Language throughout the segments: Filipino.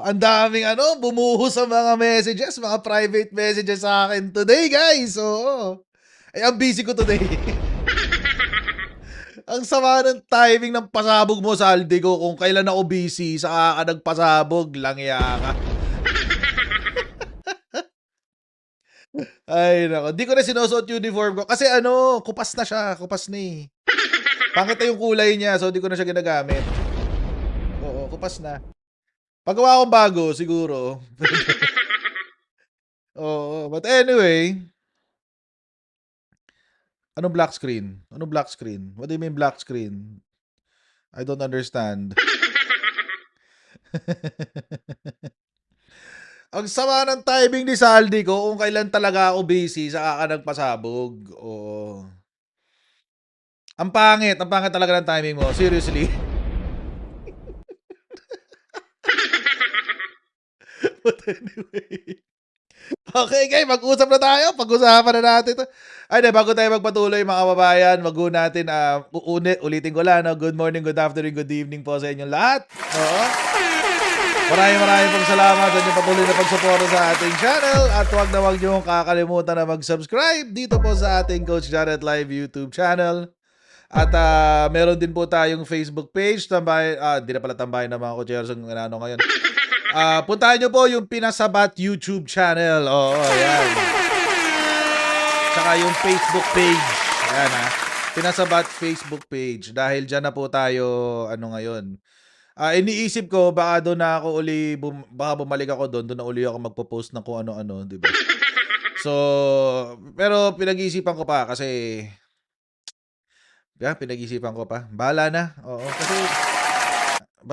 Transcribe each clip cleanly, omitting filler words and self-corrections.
Ang daming bumuhos sa mga messages, mga private messages sa akin today, guys. Oo. Ay, ang busy ko today. Ang sama ng timing ng pasabog mo sa Aldi ko kung kailan ako busy, saka ka nagpasabog, langya ka. Ay, nako. Di ko na sinusuot uniform ko kasi kupas na siya. Kupas na eh. Pangit na yung kulay niya, so di ko na siya ginagamit. Oo, kupas na. Pagawa akong bago, siguro. Oo, but anyway, anong black screen? Anong black screen? What do you mean black screen? I don't understand. Ang sama ng timing ni Saldi ko kung kailan talaga ako busy saka ka nagpasabog. Oo. Ang pangit talaga ng timing mo. Seriously. But anyway. Okay, guys, mag-usap na tayo. Pag-usapan na natin to. Ay, bago tayo magpatuloy mga kababayan, natin, ulitin ko lang, no? Good morning, good afternoon, good evening po sa inyong lahat. Oo. Maraming pong salamat sa inyong patuloy na pagsuporta sa ating channel at huwag niyong kakalimutan na mag-subscribe dito po sa ating Coach Jared Live YouTube channel. At meron din po tayong Facebook page, di na pala tambahin ng mga coachers ang ngayon. Puntahan nyo po yung Pinasabat YouTube channel. Oo, ayan. Tsaka yung Facebook page. Ayan Pinasabat Facebook page. Dahil dyan na po tayo, ngayon. Iniisip ko, baka doon na ako baka bumalik ako doon na uli ako magpo-post ng kung ano-ano, di ba? So, pero pinag-iisipan ko pa kasi, pinag-iisipan ko pa. Bahala na. Oo,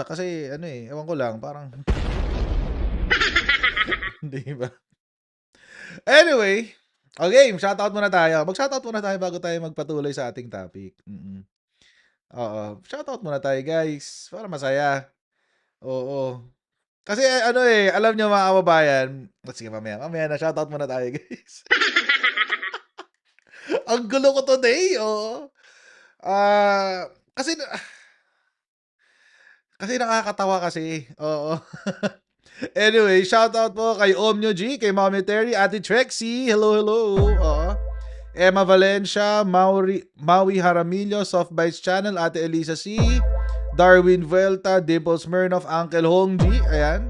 kasi ewan ko lang, parang, di ba? Anyway, okay, shoutout muna tayo. Mag-shoutout muna tayo bago tayo magpatuloy sa ating topic. Oo, shoutout muna tayo, guys, para masaya. Oo. Kasi alam niyo mga kababayan, sige mamaya na shoutout muna tayo, guys. Ang gulo ko today, oo. Kasi nakakatawa kasi, oo. Anyway, shoutout po kay Omnyo G, kay Mommy Terry, Ate Trexie, hello, oo. Emma Valencia, Maui Jaramillo, Soft Bites Channel, Ate Elisa C, Darwin Vuelta, Dimple Smirnoff, Uncle Hongji, ayan.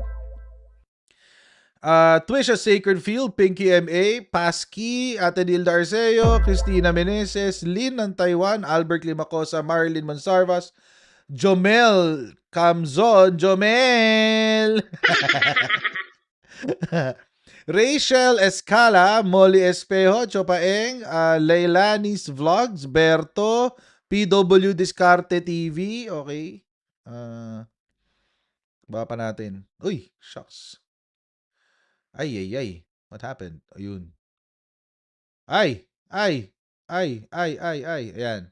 Twisha Sacred Field, Pinky MA, Pasky, Ate Nilda Arceo, Christina Meneses, Lynn ng Taiwan, Albert Limacosa, Marilyn Monsarvas, Jomel Camzon, Jomel! Rachel Escala, Molly Espejo, Chopaeng, Leilanis Vlogs, Berto, PW Discarte TV, okay. Baba pa natin. Uy, shucks. Ay. What happened? Ayun. Ay. Ayan.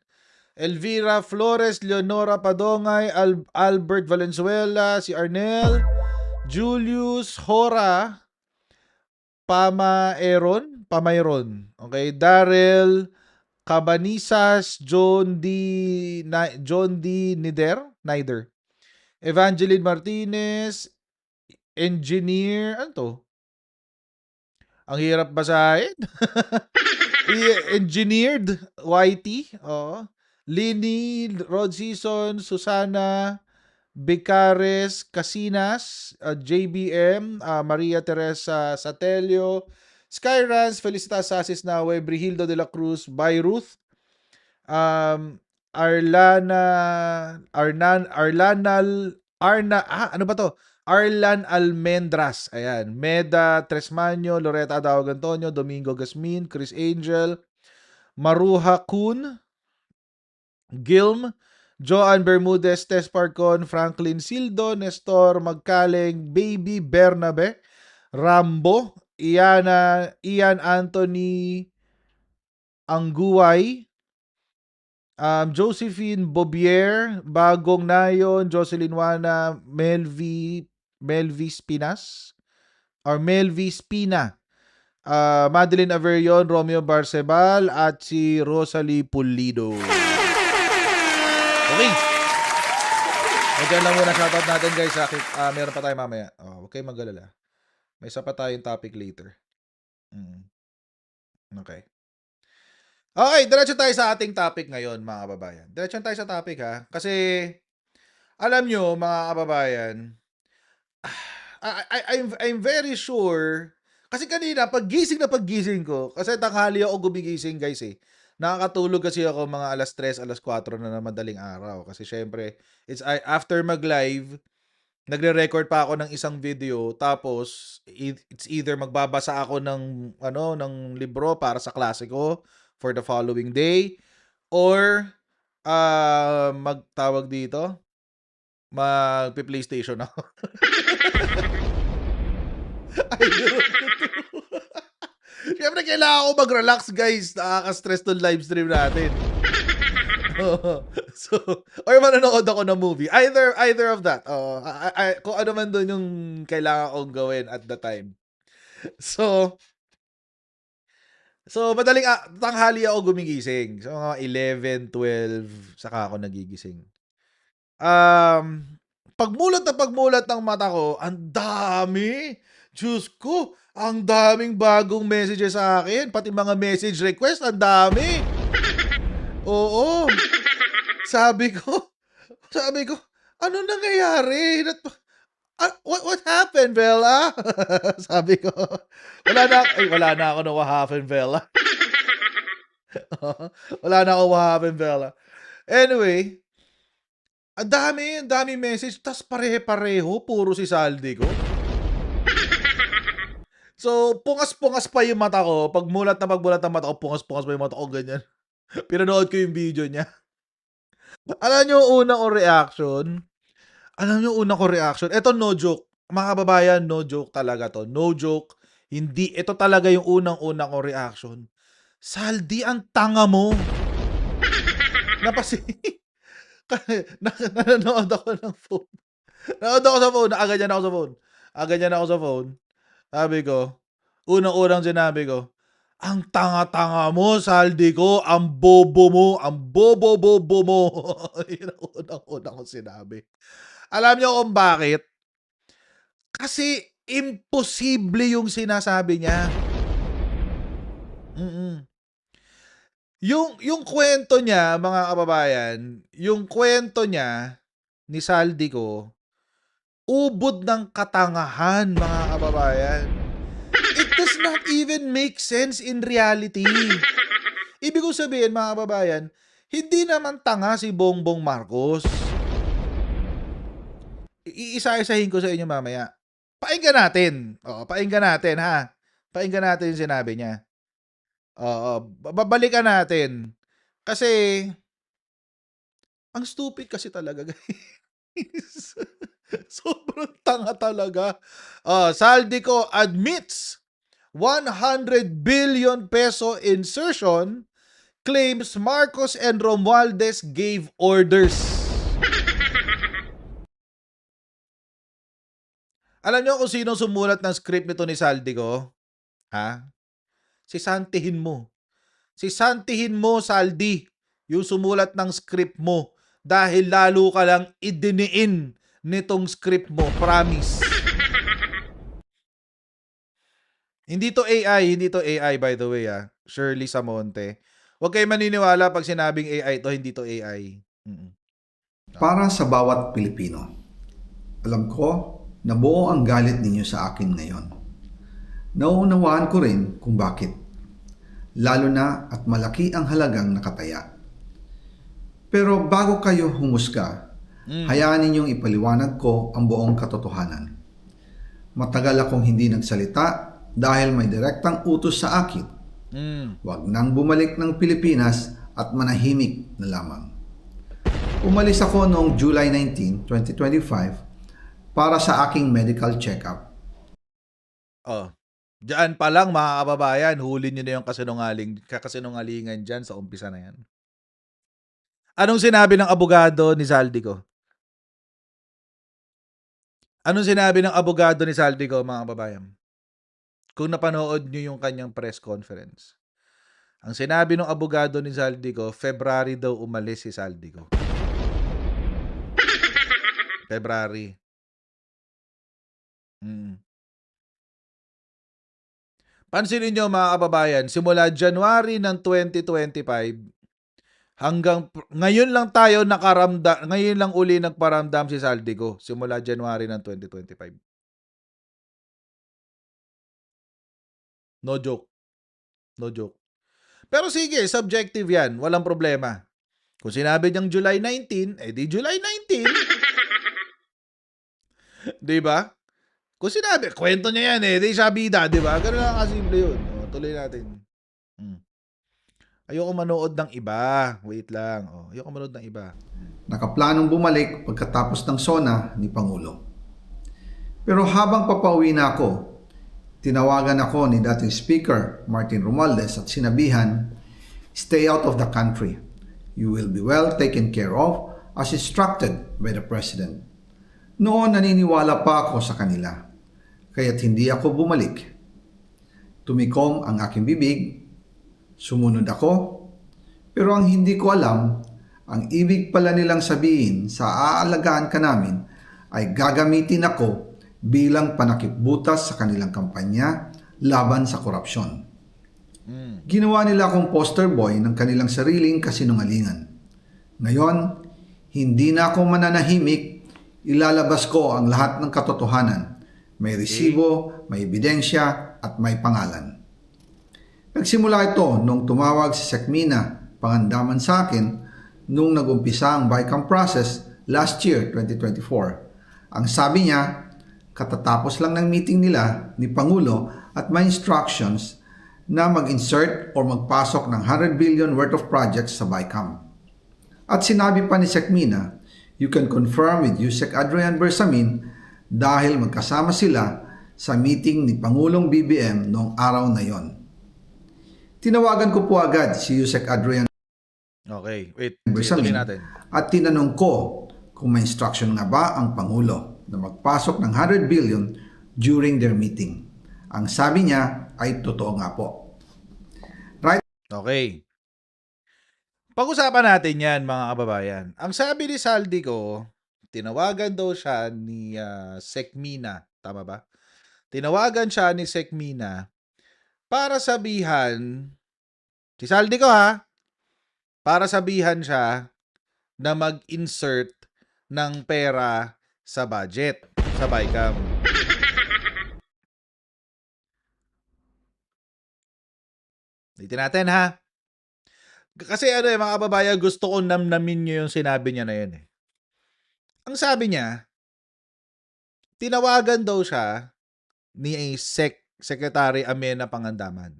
Elvira Flores, Leonora Padongay, Albert Valenzuela, si Arnel, Julius Hora, Pamayron. Okay, Daryl Cabanisas, John D. Nider, Evangeline Martinez, Engineer, ano to? Ang hirap basahin. Engineered YT, oo. Lini, Rod Season, Susana, Becares, Casinas, JBM, Maria Teresa Satelio, Skyrans, Felicitas Sasis Nawe, Brihildo de la Cruz, Bayruth, Arlan Almendras, ayan, Meda Tresmaño, Loretta Adawag Antonio, Domingo Gasmin, Chris Angel, Maruha Kun, Gilm, Joan Bermudez, Tess Parcon, Franklin Sildo, Nestor Magkaleng, Baby Bernabe, Rambo, Ian Anthony Angguay, Josephine Bobier, Bagong Nayon, Jocelyn Wana, Melvi Spinas, or Melvi Spina, Madeline Averion, Romeo Barcebal, at si Rosalie Pulido. Okay. Diyan lang muna shoutout natin guys. Meron pa tayo mamaya. Huwag kayong mag-alala. May isa pa tayong topic later. Okay. Okay, diretso tayo sa ating topic ngayon, mga kababayan. Diretso tayo sa topic ha. Kasi, alam nyo, mga kababayan, I'm very sure, kasi kanina, paggising ko, kasi tanghali ako gumigising guys eh. Nakakatulog kasi ako mga alas 3, alas 4 na madaling araw. Kasi syempre, after mag-live, nagre-record pa ako ng isang video, tapos it's either magbabasa ako ng libro para sa klase ko for the following day, or magtawag dito, magpi-PlayStation ako. Ay, Siyempre, kailangan ko mag-relax, guys. Nakaka-stress tong live stream natin. So, or manonood ako ng movie. Either of that. Kung ano man doon yung kailangan kong gawin at the time. So madaling tanghali ako gumigising. So, mga 11, 12, saka ako nagigising. Pagmulat ng mata ko, ang dami. Diyos ko, ang daming bagong messages sa akin. Pati mga message request, ang dami. Oo. Sabi ko, ano nangyayari? What happened, Bella? Sabi ko, wala na ako na what happened, Bella. Wala na ako what happened, Bella. Anyway, ang dami message, tas pare-pareho, puro si Saldi ko. So, pungas-pungas pa yung mata ko. Pagmulat ng mata ko, pungas-pungas pa yung mata ko, ganyan. Pinanood ko yung video niya. Alam nyo, unang reaction, eto no joke. Mga kababayan, no joke talaga to. No joke. Hindi, ito talaga yung unang kong reaction. Saldi, ang tanga mo. Nanonood ako ng phone. Nanonood ako sa phone. Nakaganyan ako sa phone. Sabi ko, unang sinabi ko, ang tanga-tanga mo, Saldi ko, ang bobo mo, ang bobo-bobo mo. Yun ang unang kong sinabi. Alam niyo kung bakit? Kasi imposible yung sinasabi niya. Yung kwento niya, mga kababayan, yung kwento niya ni Saldi ko, ubod ng katangahan, mga kababayan. It does not even make sense in reality. Ibig ko sabihin, mga kababayan, hindi naman tanga si Bongbong Marcos. Iisa-isahin ko sa inyo mamaya. Pakinggan natin. Pakinggan natin ha. Pakinggan natin yung sinabi niya. Babalikan natin. Kasi, ang stupid kasi talaga, guys. Sobrang tanga talaga. Saldi ko admits 100 billion peso insertion, claims Marcos and Romualdez gave orders. Alam niyo kung sino sumulat ng script nito ni Saldi ko? Ha? Si Santihin mo. Saldi, yung sumulat ng script mo. Dahil lalo ka lang idiniin nitong script mo. Promise. Hindi to AI by the way Shirley Samonte. Huwag kayo maniniwala pag sinabing AI to, hindi to AI. Para sa bawat Pilipino, alam ko na buo ang galit ninyo sa akin ngayon. Nauunawaan ko rin kung bakit. Lalo na at malaki ang halagang nakataya. Pero bago kayo humusga, hayaan ninyong ipaliwanag ko ang buong katotohanan. Matagal akong hindi nagsalita dahil may direktang utos sa akin. Huwag nang bumalik ng Pilipinas at manahimik na lamang. Umalis ako noong July 19, 2025 para sa aking medical check-up. Diyan pa lang, mga kababayan, huli nyo na yung kasinungalingan dyan sa umpisa na yan. Anong sinabi ng abogado ni Saldi ko? Mga kababayan? Kung napanood nyo yung kanyang press conference. Ang sinabi ng abogado ni Saldi ko, February daw umalis si Saldi ko. February. Mm. Pansinin niyo mga kababayan, simula January ng 2025 hanggang ngayon lang tayo ngayon lang uli nagparamdam si Saldico simula January ng 2025. No joke, no joke. Pero sige, subjective 'yan, walang problema. Kung sinabi niyang July 19, eh di July 19, 'di ba? Kung sinabi, kwento niya 'yan eh, di siya bida, 'di ba? Ganoon lang kasimple 'yun. O, tuloy natin. Hmm. Ayoko manood ng iba. Wait lang. Oh, ayoko manood ng iba. Nakaplanong bumalik pagkatapos ng SONA ni Pangulo. Pero habang papauwi na ako, tinawagan ako ni dating Speaker Martin Romualdez at sinabihan, "Stay out of the country. You will be well taken care of as instructed by the President." Noon naniniwala pa ako sa kanila, kaya't hindi ako bumalik. Tumikom ang aking bibig, sumunod ako, pero ang hindi ko alam, ang ibig pala nilang sabihin sa aalagaan ka namin ay gagamitin ako bilang panakipbutas sa kanilang kampanya laban sa korupsyon. Ginawa nila akong poster boy ng kanilang sariling kasinungalingan. Ngayon, hindi na ako mananahimik, ilalabas ko ang lahat ng katotohanan. May resibo, may ebidensya, at may pangalan. Nagsimula ito nung tumawag si Sekmina Pangandaman sa akin nung nagumpisa ang BICAM process last year, 2024. Ang sabi niya, katatapos lang ng meeting nila ni Pangulo at may instructions na mag-insert or magpasok ng 100 billion worth of projects sa BICAM. At sinabi pa ni Sekmina, you can confirm with Yusek Adrian Bersamin dahil magkasama sila sa meeting ni Pangulong BBM noong araw na yon. Tinawagan ko po agad si Yusek Adrian Okay, wait. Bersamin Tuloy natin. at tinanong ko kung may instruction nga ba ang Pangulo na magpasok ng 100 billion during their meeting. Ang sabi niya ay totoo nga po. Okay. Pag-usapan natin yan mga kababayan. Ang sabi ni Saldico, tinawagan daw siya ni Sekmina. Tama ba? Tinawagan siya ni Sekmina para sabihan, si Saldico ha, para sabihan siya na mag-insert ng pera sa budget, sa BICAM. Ulitin natin ha. Kasi mga kababayan, gusto ko namnamin nyo yung sinabi niya na yun eh. Ang sabi niya, tinawagan daw siya ni Secretary Amina Pangandaman.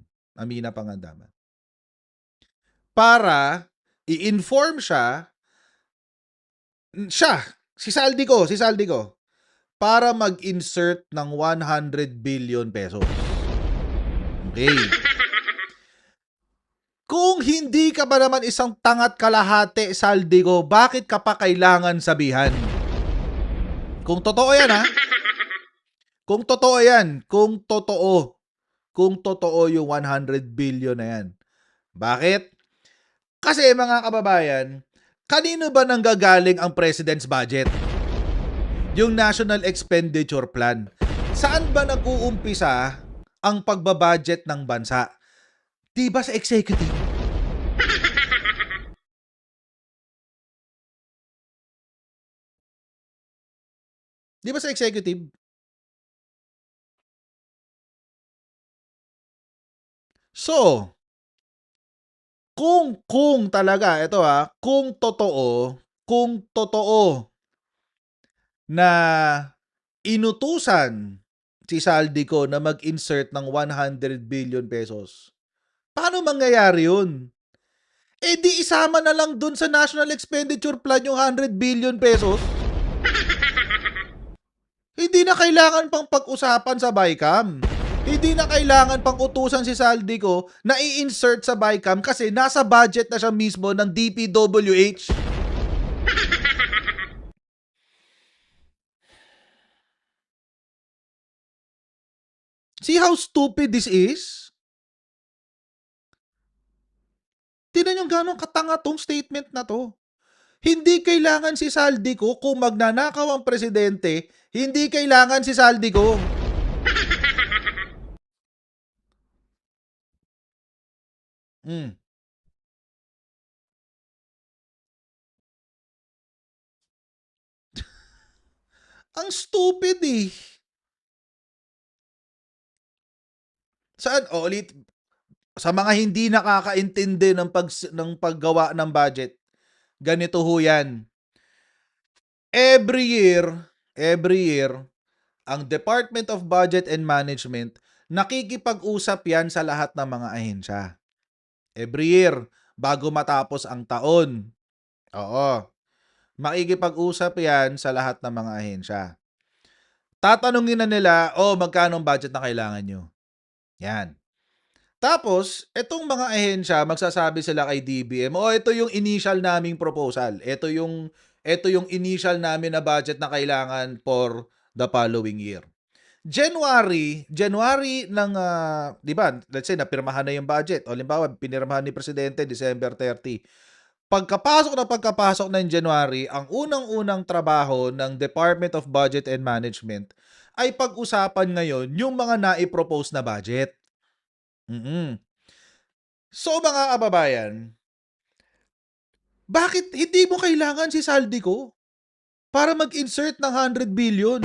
Para i-inform si Saldico, para mag-insert ng 100 billion pesos. Okay. Kung hindi ka ba naman isang tangat kalahati, Saldico, bakit ka pa kailangan sabihan? Kung totoo yan ha, kung totoo yung 100 billion na yan. Bakit? Kasi mga kababayan, kanino ba nanggagaling ang President's budget? Yung National Expenditure Plan. Saan ba nag-uumpisa ang pagbabudget ng bansa? Di ba sa executive? Di ba sa executive? So, kung talaga, ito kung totoo na inutusan si Saldico na mag-insert ng 100 billion pesos, paano mangyayari yun? Eh di isama na lang dun sa National Expenditure Plan yung 100 billion pesos. Hindi na kailangan pang pag-usapan sa BICAM. Hindi na kailangan pang utusan si Saldico na i-insert sa BICAM kasi nasa budget na siya mismo ng DPWH. See how stupid this is? Tingnan yung gano'ng katanga tong statement na to. Hindi kailangan si Saldico kung magnanakaw ang presidente, hindi kailangan si Saldico. Mm. Ang stupid eh. Saan? O ulit, sa mga hindi nakakaintindi ng paggawa ng budget, ganito ho yan. Every year, ang Department of Budget and Management, nakikipag-usap yan sa lahat ng mga ahensya. Every year, bago matapos ang taon. Oo. Makikipag-usap yan sa lahat ng mga ahensya. Tatanungin na nila, magkano ang budget na kailangan nyo? Yan. Tapos, etong mga ahensya, magsasabi sila kay DBM, ito yung initial naming proposal. Ito yung initial namin na budget na kailangan for the following year. January ng, di ba, let's say, napirmahan na yung budget. O, limbawa, pinirmahan ni Presidente December 30. Pagkapasok ng January, ang unang-unang trabaho ng Department of Budget and Management ay pag-usapan ngayon yung mga nai-propose na budget. So mga kababayan, bakit hindi mo kailangan si Saldico para mag-insert ng 100 billion?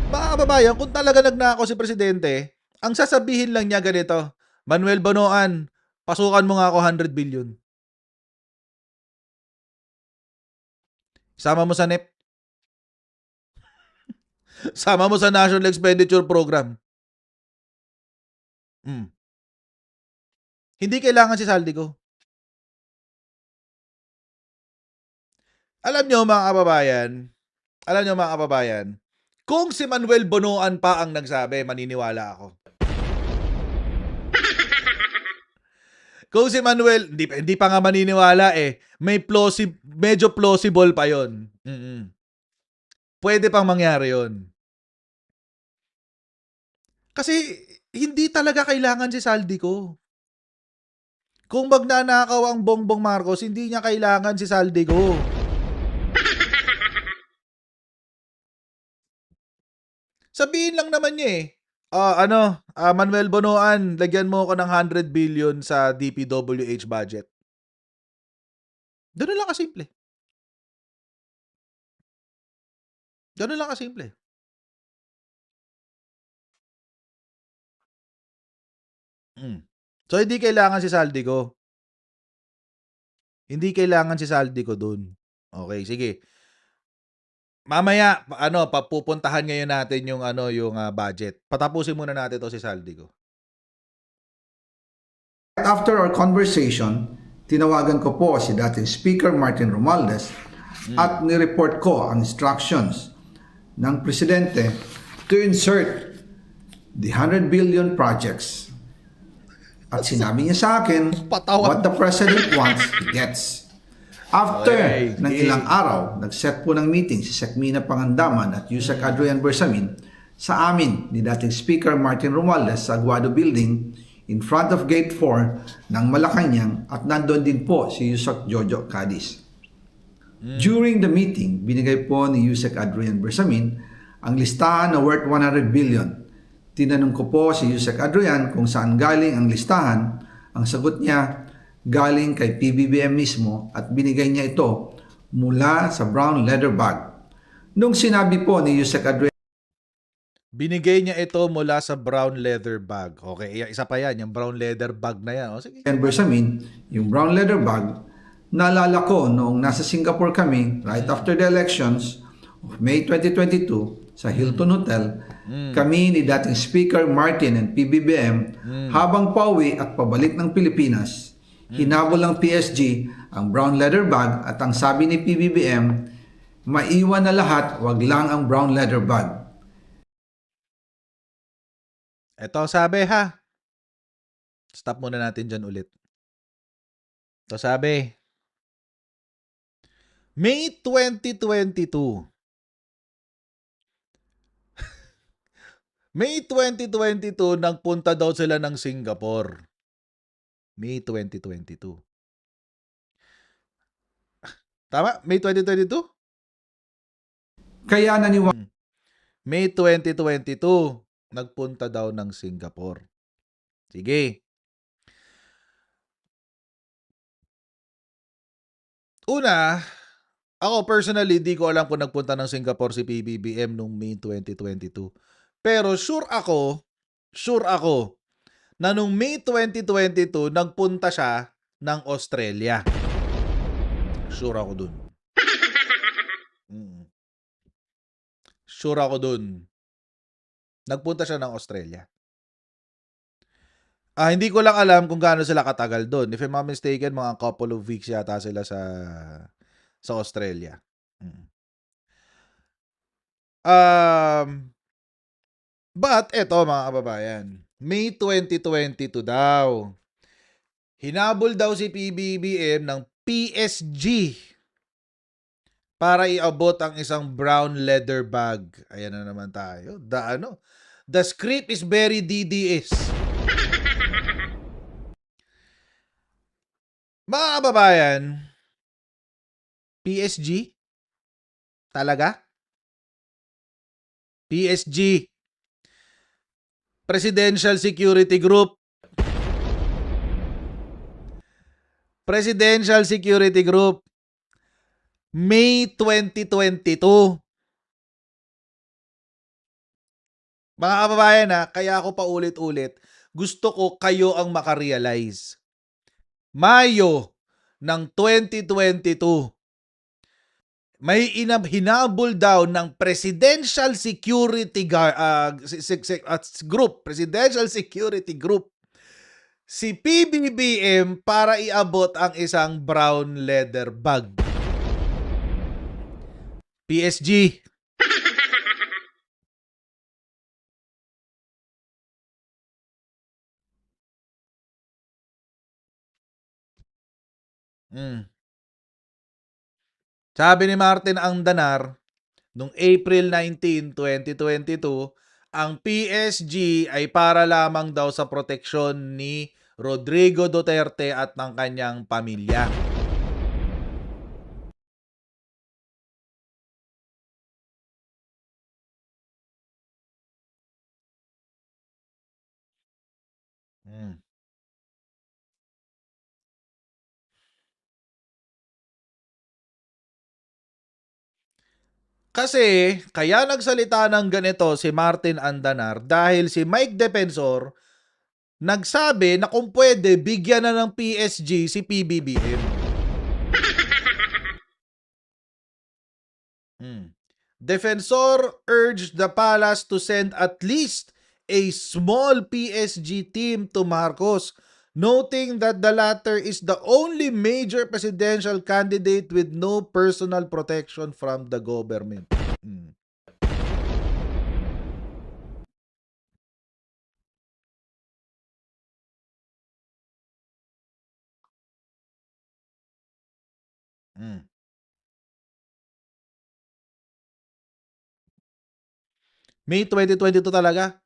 Mga kababayan, kung talaga nagnakaw si Presidente, ang sasabihin lang niya ganito, Manuel Bonoan, pasukan mo nga ako 100 billion. Sama mo sa NEP. Sama mo sa National Expenditure Program. Hindi kailangan si Saldico. Alam nyo mga kababayan, kung si Manuel Bonoan pa ang nagsabi, maniniwala ako. Kung si Manuel, hindi pa nga maniniwala eh. Medyo plausible pa yon. Pwede pang mangyari yon. Kasi hindi talaga kailangan si Saldico. Kung magnanakaw ang Bongbong Marcos, hindi niya kailangan si Saldico. Sabihin lang naman niya eh. Manuel Bonoan, lagyan mo ako ng 100 billion sa DPWH budget. Ganun lang kasimple. Ganun lang kasimple. So, hindi kailangan si Saldico. Hindi kailangan si Saldico dun. Okay, sige. Mamaya, papupuntahan ngayon natin yung budget. Patapusin muna natin to si Saldico. After our conversation, tinawagan ko po si dating Speaker Martin Romualdez at nireport ko ang instructions ng Presidente to insert the 100 billion projects. At sinabi niya sa akin, what the President wants, he gets. After ng ilang araw, nag-set po ng meeting si Sekmina Pangandaman at Yusek Adrian Bersamin sa amin ni dating Speaker Martin Romualdez sa Aguado Building in front of Gate 4 ng Malacanang at nandoon din po si Yusek Jojo Cadiz. During the meeting, binigay po ni Yusek Adrian Bersamin ang listahan na worth 100 billion. Tinanong ko po si Yusek Adrian kung saan galing ang listahan. Ang sagot niya, galing kay PBBM mismo at binigay niya ito mula sa brown leather bag. Nung sinabi po ni Yusek Adrian, binigay niya ito mula sa brown leather bag. Okay, isa pa yan, yung brown leather bag na yan. Sige. Bersamin, yung brown leather bag, naalala ko noong nasa Singapore kami right after the elections of May 2022 sa Hilton Hotel, kami ni dating Speaker Martin and PBBM habang pauwi at pabalik ng Pilipinas, hinabol ng PSG ang brown leather bag at ang sabi ni PBBM, maiwan na lahat, wag lang ang brown leather bag. Ito sabi ha. Stop muna natin dyan ulit. Ito sabi. May 2022. May 2022, nagpunta daw sila ng Singapore. May 2022. Tama? May 2022? Kaya naniwala May 2022, nagpunta daw ng Singapore. Sige. Una, ako personally, di ko alam kung nagpunta ng Singapore si PBBM noong May 2022. Pero sure ako, na noong May 2022, nagpunta siya ng Australia. Sure ako dun. Mm. Sure ako dun. Nagpunta siya ng Australia. Hindi ko lang alam kung gaano sila katagal doon. If I'm not mistaken, mga couple of weeks yata sila sa Australia. But eto mga kababayan, May 2022 daw. Hinabol daw si PBBM ng PSG para iabot ang isang brown leather bag. Ayan na naman tayo. The script is very DDS. Mga kababayan, PSG? Talaga? PSG. Presidential Security Group. Presidential Security Group. May 2022. Mga kababayan kaya ako pa ulit-ulit, gusto ko kayo ang makarealize. Mayo ng 2022, may hinabol daw ng Presidential Security Group, Presidential Security Group, si PBBM para iabot ang isang brown leather bag. PSG. Sabi ni Martin Angdanar, noong April 19, 2022, ang PSG ay para lamang daw sa proteksyon ni Rodrigo Duterte at ng kanyang pamilya. Kasi, kaya nagsalita ng ganito si Martin Andanar dahil si Mike Defensor nagsabi na kung pwede, bigyan na ng PSG si PBBM. Defensor urged the palace to send at least a small PSG team to Marcos, noting that the latter is the only major presidential candidate with no personal protection from the government. May 2022 talaga.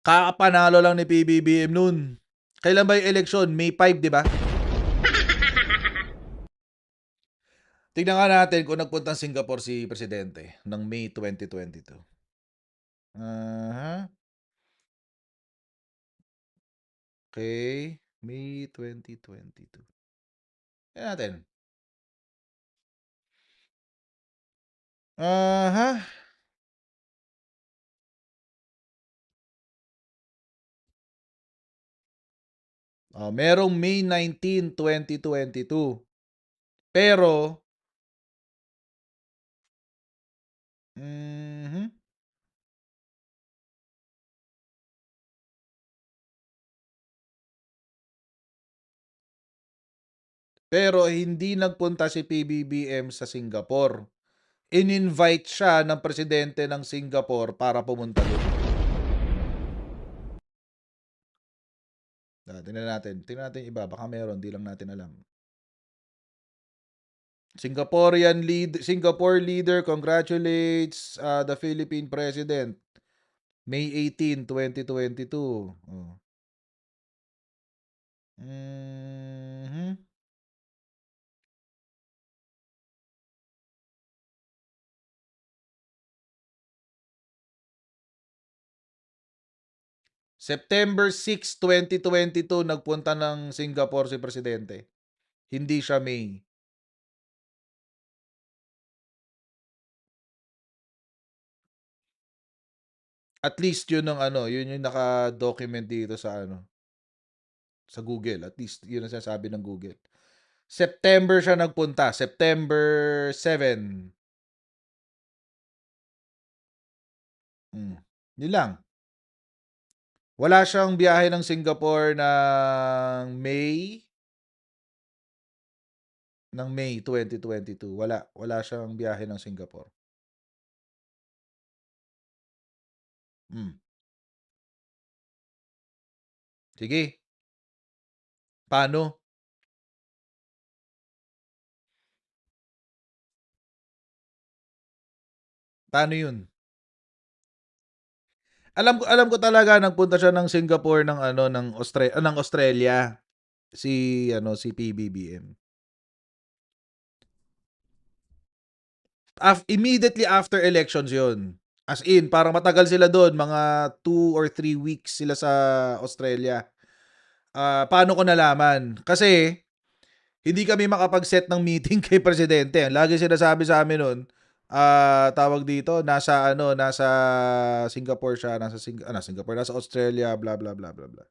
Kakapanalo lang ni PBBM noon. Kailan ba yung eleksyon? May 5, di ba? Tignan nga natin kung nagpunta Singapore si Presidente ng May 2022. Okay. May 2022. Tignan natin. Merong May 19, 2022. Pero, pero hindi nagpunta si PBBM sa Singapore. In-invite siya ng presidente ng Singapore para pumunta doon. Tingnan natin yung iba. Baka meron, di lang natin alam. Singapore leader congratulates the Philippine President. May 18, 2022. September 6, 2022 nagpunta ng Singapore si presidente. Hindi siya May. At least yun ang ano, yun yung naka-document dito sa ano, sa Google. At least yun ang sinasabi ng Google. September siya nagpunta. September 7. Yun lang. Wala siyang biyahe ng Singapore ng May 2022. Wala siyang biyahe ng Singapore. Sige. Paano? Paano yun? Alam ko talaga nagpunta siya ng Singapore ng ano ng Australia si PBBM. Immediately after elections 'yon. As in parang matagal sila doon, mga 2 or 3 weeks sila sa Australia. Paano ko nalaman? Kasi hindi kami makapag-set ng meeting kay presidente. Ang lagi sinasabi sa amin no'n, tawag dito, nasa Singapore siya, Singapore, nasa Australia, blah blah blah blah blah.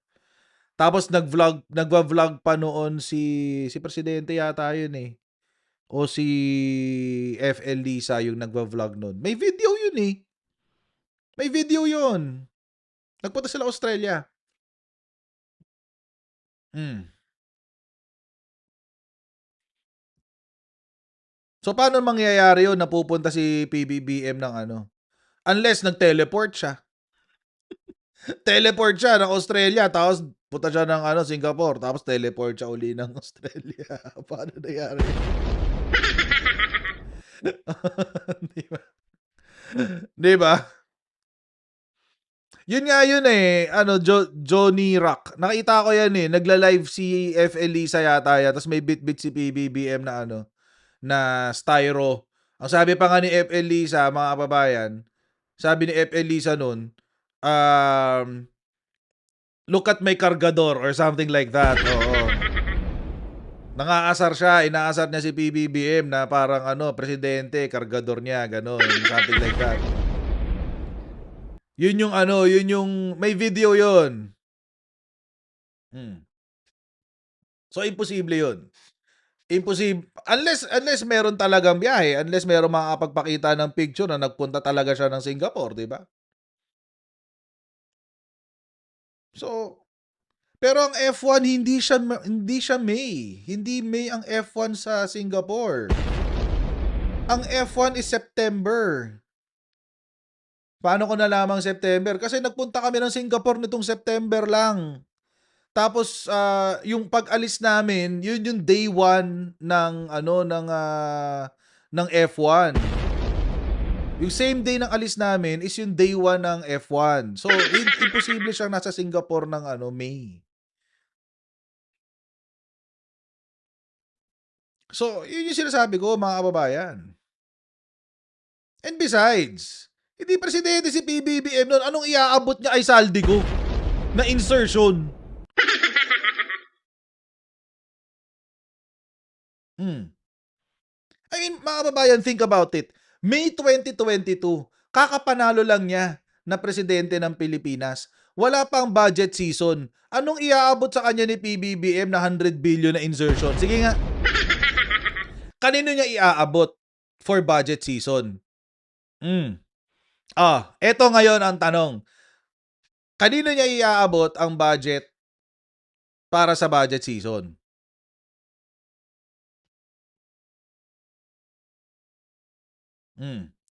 Tapos nagva-vlog pa noon si presidente yata 'yun eh. O si FL Lisa yung nagva-vlog noon. May video 'yun eh. May video 'yun. Nagpunta sila Australia. Hmm. So paano mangyayari 'yun, napupunta si PBBM ng ano, unless nag-teleport siya. Teleport siya ng Australia tapos punta siya ng ano, Singapore tapos teleport siya uli ng Australia. Paano nangyari? 'Di ba? 'Di ba? Yun nga yun eh, ano Johnny Rock. Nakita ko yan eh, nagla-live si FL Lisa yata yan tapos may bit-bit si PBBM na ano, na styro. Ang sabi pa nga ni FL Lisa, mga kababayan, sabi ni FL Lisa nun, "Look at my kargador," or something like that, oo. Nangaasar siya, inaasar niya si PBBM na parang ano, presidente, kargador niya, gano'n, something like that. Yun yung ano, yun yung may video yun. Hmm. So, imposible yun. Unless meron talagang biyahe, unless merong makakapagpakita ng picture na nagpunta talaga siya ng Singapore, 'di ba? So, pero ang F1 hindi siya May. Hindi May ang F1 sa Singapore. Ang F1 is September. Paano ko nalamang September? Kasi nagpunta kami ng Singapore nitong September lang. Tapos yung pag-alis namin, yun yung day 1 ng ano ng F1. Yung same day ng alis namin is yung day 1 ng F1. So, imposible siyang nasa Singapore ng ano, May. So, yun yung sinasabi ko, mga kababayan. And besides, hindi presidente si PBBM nun. Anong iaabot niya ay Saldigo na insertion? I mean, mga kababayan, think about it. May 2022, kakapanalo lang niya na presidente ng Pilipinas. Wala pang budget season. Anong iaabot sa kanya ni PBBM na 100 billion na insertion? Sige nga, kanino niya iaabot for budget season? Eto ngayon ang tanong. Kanino niya iaabot ang budget para sa budget season?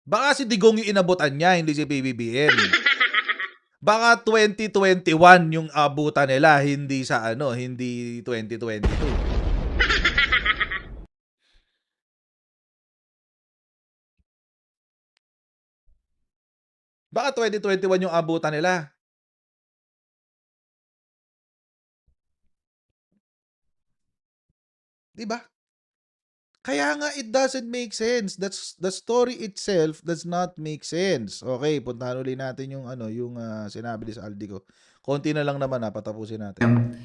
Baka si Digong yung inabutan niya, hindi si PBBM. Baka 2021 yung abutan nila, hindi sa ano, hindi 2022. Baka 2021 yung abutan nila. 'Di ba? Kaya nga it doesn't make sense. The story itself does not make sense. Okay, puntahan ulit natin yung yung sinabi ni Saldi ko. Konti na lang naman patapusin natin.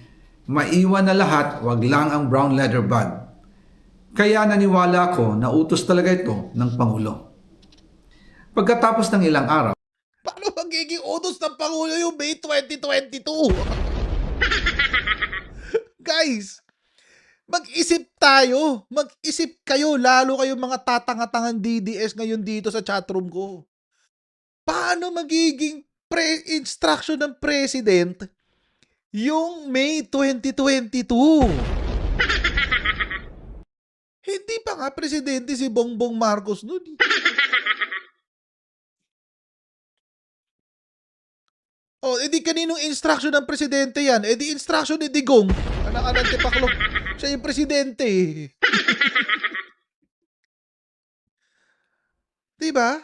Maiwan na lahat, wag lang ang brown leather bag. Kaya naniwala ako na utos talaga ito ng Pangulo. Pagkatapos ng ilang araw, Paano magiging utos ng Pangulo yung May 2022? Guys, mag-isip tayo. Mag-isip kayo. Lalo kayong mga tatanga-tangang DDS ngayon dito sa chatroom ko. Paano magiging instruction ng President yung May 2022? Hindi pa nga presidente si Bongbong Marcos noon. Oh, edi kaninong instruction ng presidente yan? Edi instruction ni Digong. Anak ng Tipaklo. Siya yung presidente. Diba?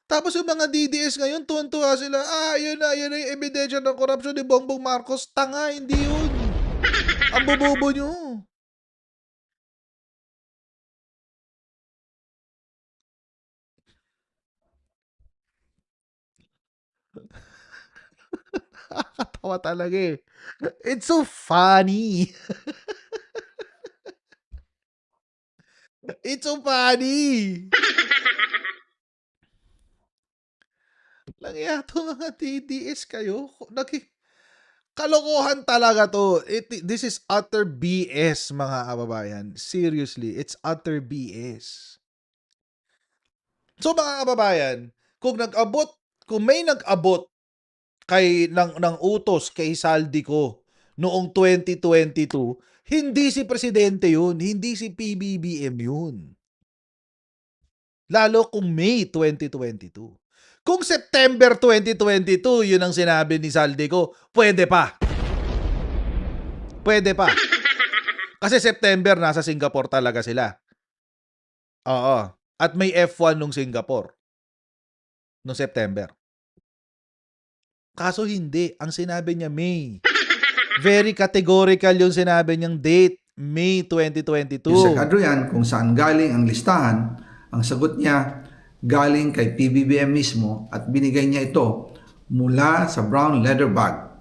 Tapos yung mga DDS ngayon, tuwan-tuwa sila. Yun na yung ebidensya ng korupsyon ni Bongbong Marcos. Tanga, hindi yun. Ang bobobo nyo. Nakakatawa talaga eh. It's so funny. It's so funny. Langya to mga DDS kayo. Kalokohan talaga to. This is utter BS mga kababayan. Seriously, it's utter BS. So mga kababayan, kung may nag-abot ng utos kay Saldi ko noong 2022, hindi si presidente yun, hindi si PBBM yun. Lalo kung May 2022. Kung September 2022, yun ang sinabi ni Saldi ko, pwede pa. Pwede pa. Kasi September, nasa Singapore talaga sila. Oo. At may F1 nung Singapore. Nung September. Kaso hindi. Ang sinabi niya May. Very categorical yung sinabi niyang date. May 2022. Yusek Adrian, kung saan galing ang listahan, ang sagot niya, galing kay PBBM mismo at binigay niya ito mula sa brown leather bag.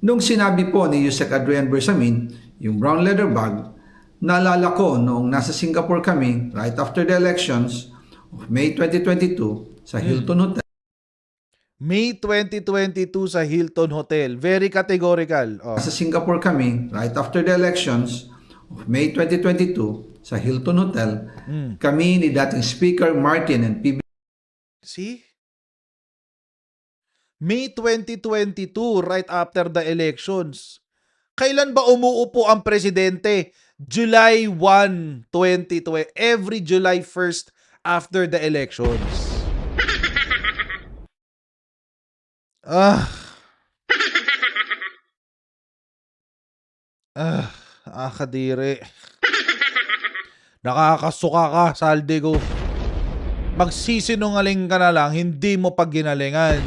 Nung sinabi po ni Yusek Adrian Bersamin, yung brown leather bag, naalala ko noong nasa Singapore kami right after the elections of May 2022 sa Hilton Hotel. May 2022 sa Hilton Hotel. Very categorical. Oh. Sa Singapore kami right after the elections of May 2022 sa Hilton Hotel. Kami ni dating Speaker Martin and PBBM. See? May 2022, right after the elections. Kailan ba umuupo ang presidente? July 1, 2020. Every July 1st after the elections. Kadiri. Nakakasuka ka, Saldi ko. Magsisinungaling ka na lang, hindi mo pag ginalingan.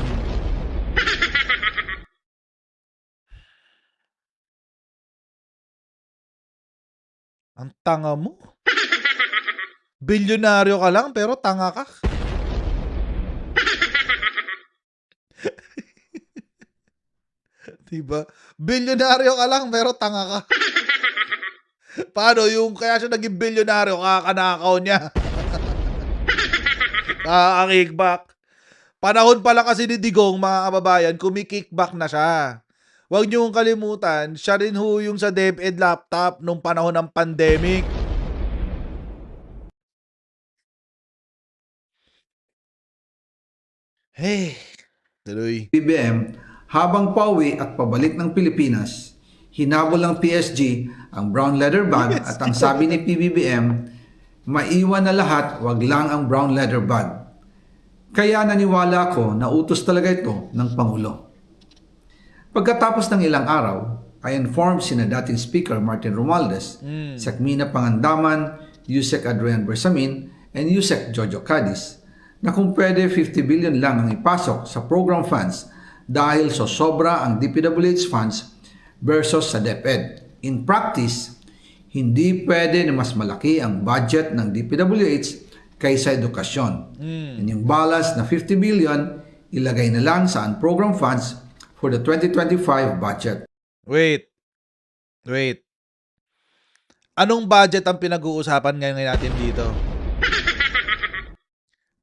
Ang tanga mo. Bilyonaryo ka lang, pero tanga ka. Diba? Bilyonaryo ka lang, pero tanga ka. Paano yung kaya siya naging bilyonaryo, kakanakaw niya? Kickback. Panahon pa lang kasi ni Digong, mga kababayan, kumikickback na siya. Huwag niyong kalimutan, siya rin yung sa DepEd laptop nung panahon ng pandemic. Hey, tuloy. PBBM, habang pauwi at pabalik ng Pilipinas, hinabol ng PSG ang brown leather bag at ang sabi ni PBBM, maiwan na lahat, wag lang ang brown leather bag. Kaya naniwala ko na utos talaga ito ng Pangulo. Pagkatapos ng ilang araw, I informed sina dating Speaker Martin Romualdez, Sekmina Pangandaman, Yusek Adrian Bersamin, and Yusek Jojo Cadiz na kung pwede 50 billion lang ang ipasok sa program funds dahil sobra ang DPWH funds versus sa DepEd. In practice, Hindi pwede na mas malaki ang budget ng DPWH kaysa edukasyon. And yung balance na 50 billion, ilagay na lang sa unprogrammed funds for the 2025 budget. Wait. Anong budget ang pinag-uusapan ngayon natin dito?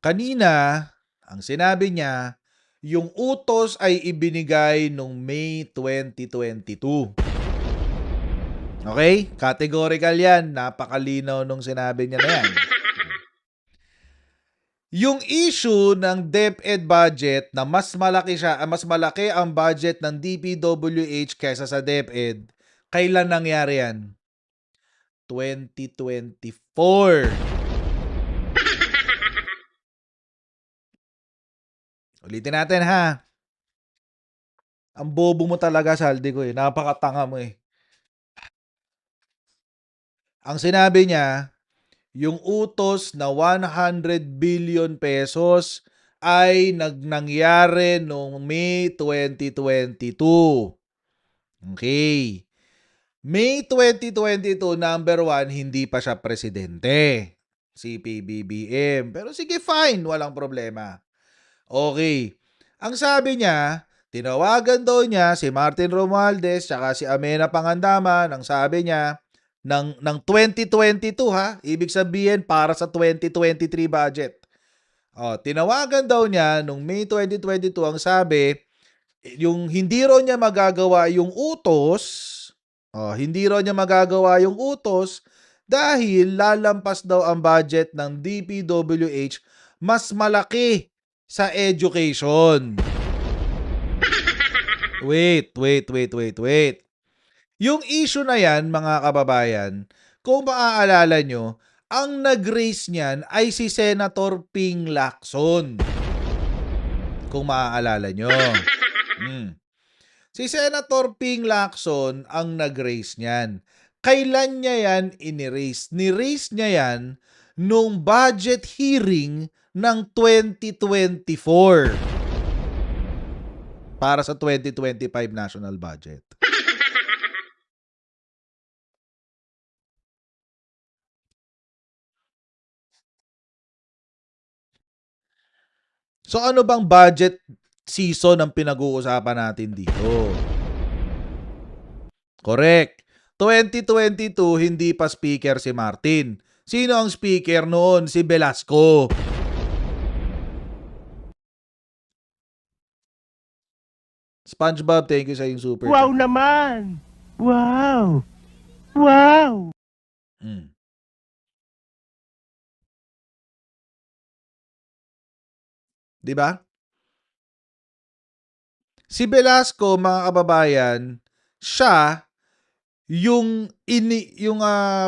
Kanina, ang sinabi niya, yung utos ay ibinigay noong May 2022. Okay? Categorical yan. Napakalinaw nung sinabi niya na yan. Yung issue ng DepEd budget na mas malaki ang budget ng DPWH kaysa sa DepEd, kailan nangyari yan? 2024. Ulitin natin ha. Ang bobo mo talaga, Saldi ko eh. Napakatanga mo eh. Ang sinabi niya, yung utos na 100 billion pesos ay nangyari noong May 2022. Okay. May 2022, number 1, hindi pa siya presidente. Si PBBM. Pero sige, fine. Walang problema. Okay. Ang sabi niya, tinawagan daw niya si Martin Romualdez tsaka si Amena Pangandaman. Ang sabi niya, ng 2022 ha, ibig sabihin para sa 2023 budget. Tinawagan daw niya nung May 2022, ang sabi, yung hindi raw niya magagawa yung utos, dahil lalampas daw ang budget ng DPWH mas malaki sa education. Wait. Yung issue na yan, mga kababayan, kung maaalala nyo, ang nag-raise niyan ay si Senator Ping Lacson. Kung maaalala nyo. Si Senator Ping Lacson ang nag-raise niyan. Kailan niya yan ini-raise? Ni-raise niya yan nung budget hearing ng 2024 para sa 2025 national budget. So ano bang budget season ang pinag-uusapan natin dito? Correct. 2022, hindi pa speaker si Martin. Sino ang speaker noon? Si Velasco. SpongeBob, thank you sa yung super. Wow naman! Wow! Di ba? Si Velasco, mga kababayan, siya yung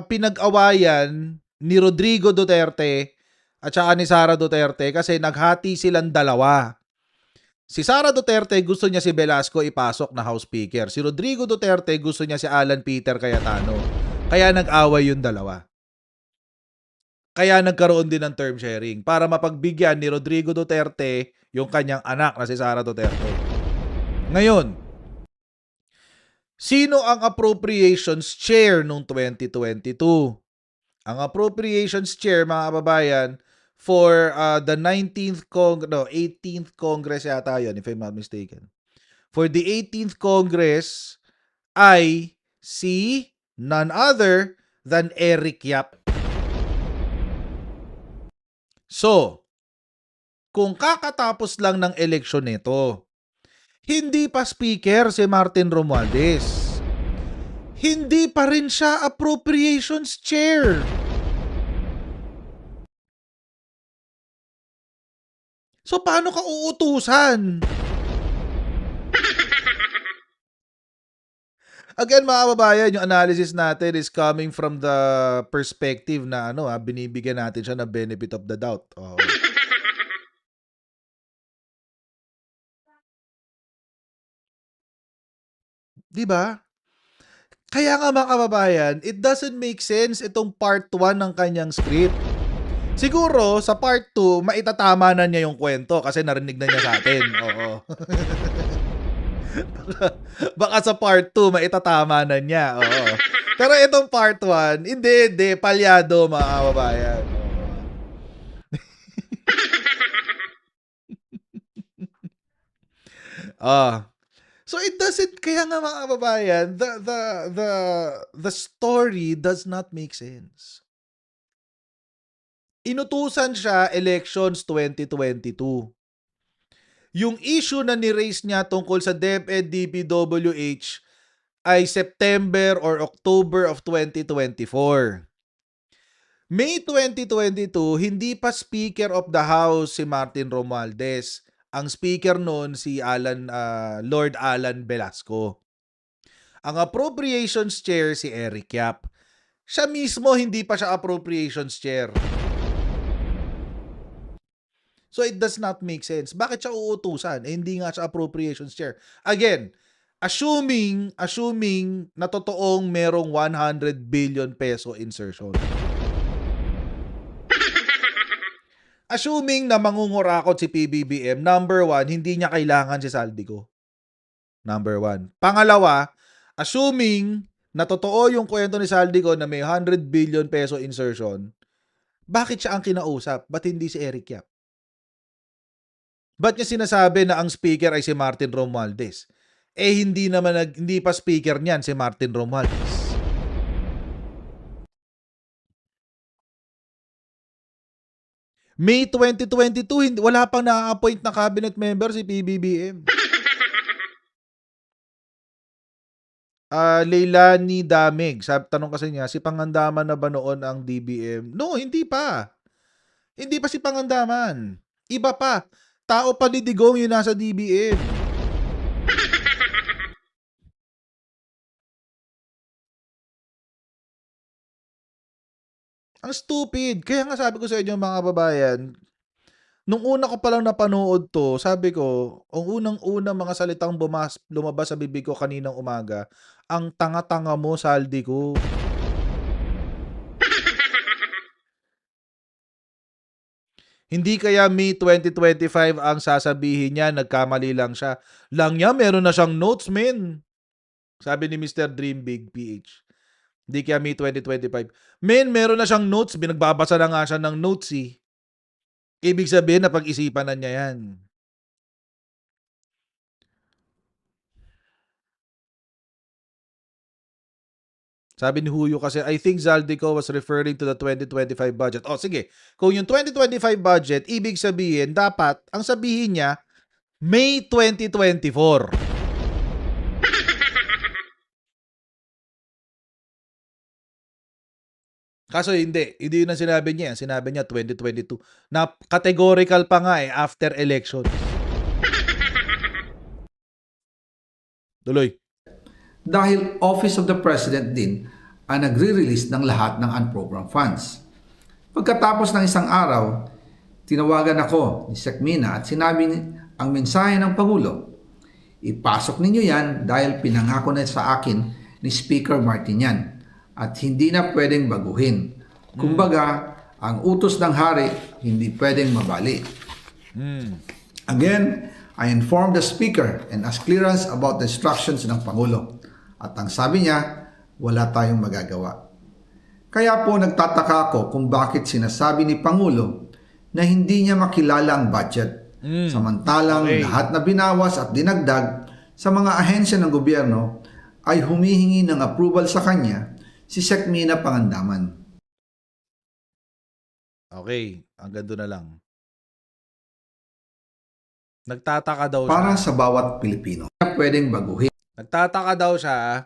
pinag-awayan ni Rodrigo Duterte at saka ni Sara Duterte kasi naghati silang dalawa. Si Sara Duterte gusto niya si Velasco ipasok na House Speaker. Si Rodrigo Duterte gusto niya si Alan Peter Cayetano. Kaya nag-away yung dalawa. Kaya nagkaroon din ng term sharing para mapagbigyan ni Rodrigo Duterte yung kanyang anak na si Sara Duterte. Ngayon, sino ang appropriations chair noong 2022? Ang appropriations chair, mga kababayan, for the 18th Congress yata yun, if I'm not mistaken. For the 18th Congress ay si none other than Eric Yap. So, kung kakatapos lang ng eleksyon nito, hindi pa speaker si Martin Romualdez. Hindi pa rin siya appropriations chair. So, paano ka uutusan? Again, mga kababayan, yung analysis natin is coming from the perspective na binibigyan natin siya ng benefit of the doubt. Diba? Kaya nga, mga kababayan, it doesn't make sense itong part 1 ng kanyang script. Siguro, sa part 2, maitatama na niya yung kwento kasi narinig na niya sa atin. Oo. baka sa part 2, maitatama na niya. Oo. Pero itong part 1, hindi, palyado mga kababayan. Ah. So it doesn't, kaya nga mga kababayan, the story does not make sense. Inutusan siya elections 2022. Yung issue na ni-raise niya tungkol sa DepEd DPWH ay September or October of 2024. May 2022, hindi pa Speaker of the House si Martin Romualdez. Ang speaker noon si Lord Alan Velasco. Ang appropriations chair si Eric Yap. Siya mismo hindi pa siya appropriations chair. So it does not make sense. Bakit siya uutusan? Hindi nga siya appropriations chair. Again, assuming na totoong merong 100 billion peso insertion. Assuming na mangungurakot si PBBM, number 1, hindi niya kailangan si Saldico. Number 1. Pangalawa, assuming na totoo yung kwento ni Saldico na may 100 billion peso insertion, bakit siya ang kinausap? Ba't hindi si Eric Yap? Ba't niya sinasabi na ang speaker ay si Martin Romualdez? Hindi pa speaker niyan si Martin Romualdez. May 2022, wala pang na-appoint na cabinet member si PBBM. Leilani Damig, tanong kasi niya, si Pangandaman na ba noon ang DBM? No, hindi pa. Hindi pa si Pangandaman. Iba pa. Tao pa ni Digong yung nasa DBM. Ang stupid. Kaya nga sabi ko sa inyo mga babayan, nung una ko palang napanood to, sabi ko, ang unang-unang mga salitang lumabas sa bibig ko kaninang umaga, ang tanga-tanga mo, Saldi ko. Hindi kaya May 2025 ang sasabihin niya, nagkamali lang siya. Lang niya, meron na siyang notes, men. Sabi ni Mr. Dream Big PH. Hindi kaya May 2025. Men, meron na siyang notes. Binagbabasa na nga siya ng notes eh. Ibig sabihin na pag-isipan na niya yan. Sabi ni Huyo kasi, I think Zaldico was referring to the 2025 budget. O sige, kung yung 2025 budget, ibig sabihin, dapat, ang sabihin niya, May 2024. Kaso hindi yun ang sinabi niya. Sinabi niya 2022. Na categorical pa nga after election. Tuloy. Dahil Office of the President din ang nagre-release ng lahat ng unprogrammed funds. Pagkatapos ng isang araw, tinawagan ako ni Sec Mina at sinabi ang mensahe ng Pangulo. Ipasok ninyo yan dahil pinangako na sa akin ni Speaker Martin yan at hindi na pwedeng baguhin. Kumbaga, ang utos ng hari hindi pwedeng mabali. Again, I informed the Speaker and asked clearance about the instructions ng Pangulo. At ang sabi niya, wala tayong magagawa. Kaya po nagtataka ako kung bakit sinasabi ni Pangulo na hindi niya makilala ang budget. Samantalang lahat na binawas at dinagdag sa mga ahensya ng gobyerno ay humihingi ng approval sa kanya si Sec Mina Pangandaman. Okay, hanggang doon na lang. Nagtataka daw siya. Para sa bawat Pilipino, pwedeng baguhin. Nagtataka daw siya,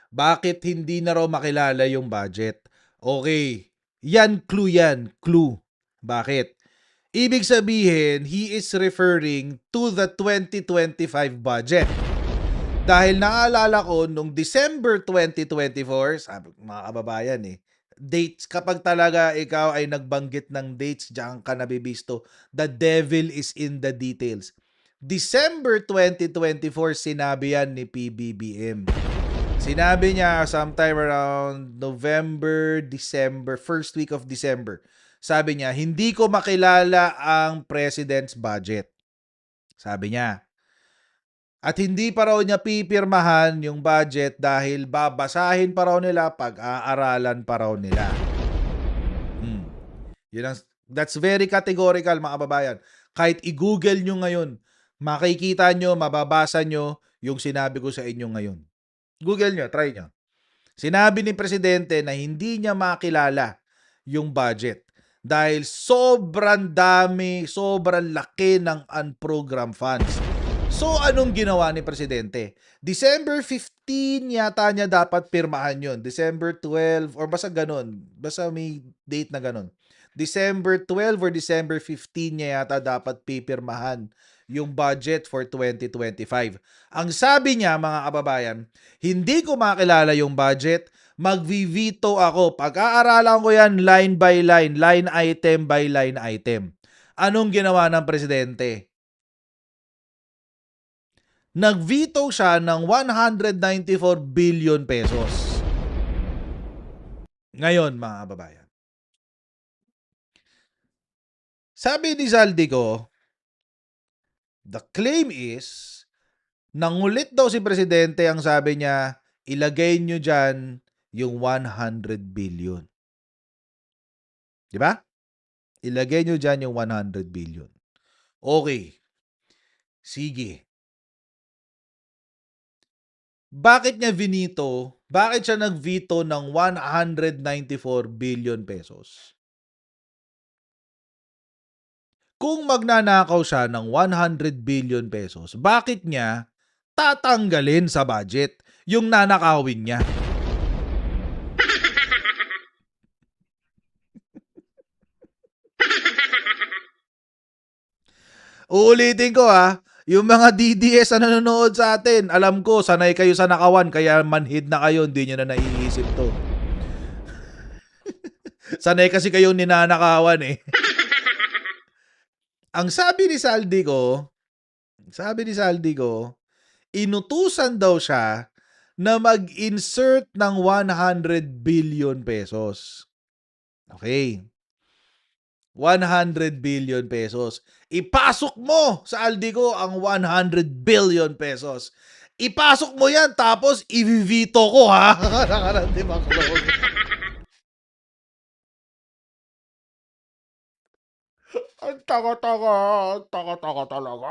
bakit hindi na raw makilala yung budget? Okay, clue. Bakit? Ibig sabihin, he is referring to the 2025 budget. Dahil naalala ko, nung December 2024, sabi mga kababayan dates, kapag talaga ikaw ay nagbanggit ng dates, diyan ka nabibisto. The devil is in the details. December 2024, sinabi yan ni PBBM. Sinabi niya sometime around November, December, first week of December. Sabi niya, hindi ko makilala ang President's budget. Sabi niya. At hindi pa raw niya pipirmahan yung budget dahil babasahin pa raw nila, pag-aaralan pa raw nila. That's very categorical, mga kababayan. Kahit i-google nyo ngayon, makikita nyo, mababasa nyo yung sinabi ko sa inyo ngayon. Google nyo, try nyo. Sinabi ni Presidente na hindi niya makilala yung budget dahil sobrang dami, sobrang laki ng unprogrammed funds. So, anong ginawa ni Presidente? December 15 yata niya dapat pirmahan yun. December 12 or basta ganun. Basta may date na ganun. December 12 or December 15 niya yata dapat pipirmahan yung budget for 2025. Ang sabi niya, mga kababayan, hindi ko makilala yung budget, magvi-veto ako. Pag-aaralan ko yan line by line item by line item. Anong ginawa ng Presidente? Nag-veto siya ng 194 billion pesos. Ngayon, mga kababayan, sabi ni Zaldico, the claim is, nangulit daw si Presidente, ang sabi niya, ilagay nyo dyan yung 100 billion. Di ba? Ilagay nyo dyan yung 100 billion. Okay. Sige. Bakit niya vinito? Bakit siya nag-veto ng 194 billion pesos? Kung magnanakaw siya ng 100 billion pesos, bakit niya tatanggalin sa budget yung nanakawin niya? Uulitin ko yung mga DDS na nanonood sa atin, alam ko, sanay kayo sa nakawan, kaya manhid na kayo, hindi nyo na naiisip to. Sanay kasi kayong ninanakawan eh. Ang sabi ni Zaldico, inutusan daw siya na mag-insert ng 100 billion pesos. Okay. 100 billion pesos. Ipasok mo sa Aldico ang 100 billion pesos. Ipasok mo yan, tapos i-veto ko, ha? Ang taka-taka talaga.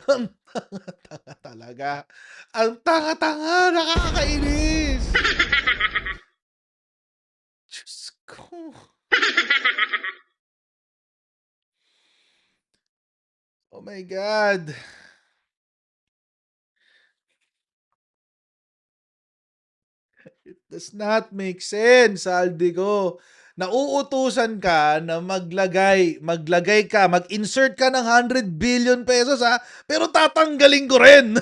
Ang taka talaga. Ang taka-taka, nakakainis. Diyos ko. Oh my God. It does not make sense, Aldico. Nauutusan ka na mag-insert ka ng 100 billion pesos, pero tatanggalin ko rin.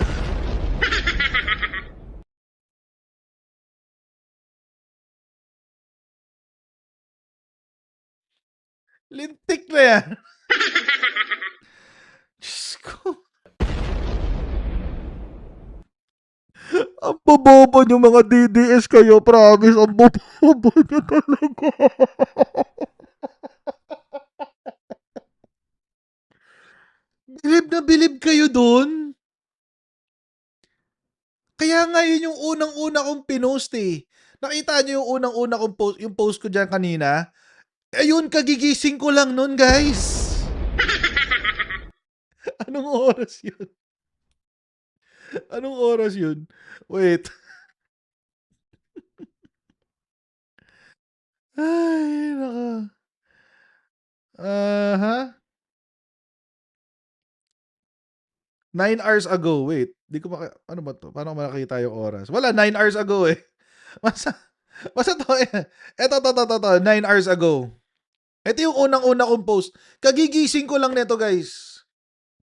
Lintik na yan. Diyos ko. Ang bobobo nyo mga DDS kayo, promise. Ang bobobo nyo talaga. Bilib kayo dun. Kaya nga yun yung unang-una kong pinost eh. Nakita nyo yung unang-una kong post, yung post ko dyan kanina? Ayun, kagigising ko lang nun, guys. Anong oras yun? Anong oras yun? Wait. Ay, naka. 9 hours ago. Wait. Di ko ano ba to? Paano ko makakita yung oras? Wala, 9 hours ago eh. Basta to eh. Ito, 9 hours ago. Ito yung unang-una kong post. Kagigising ko lang neto, guys.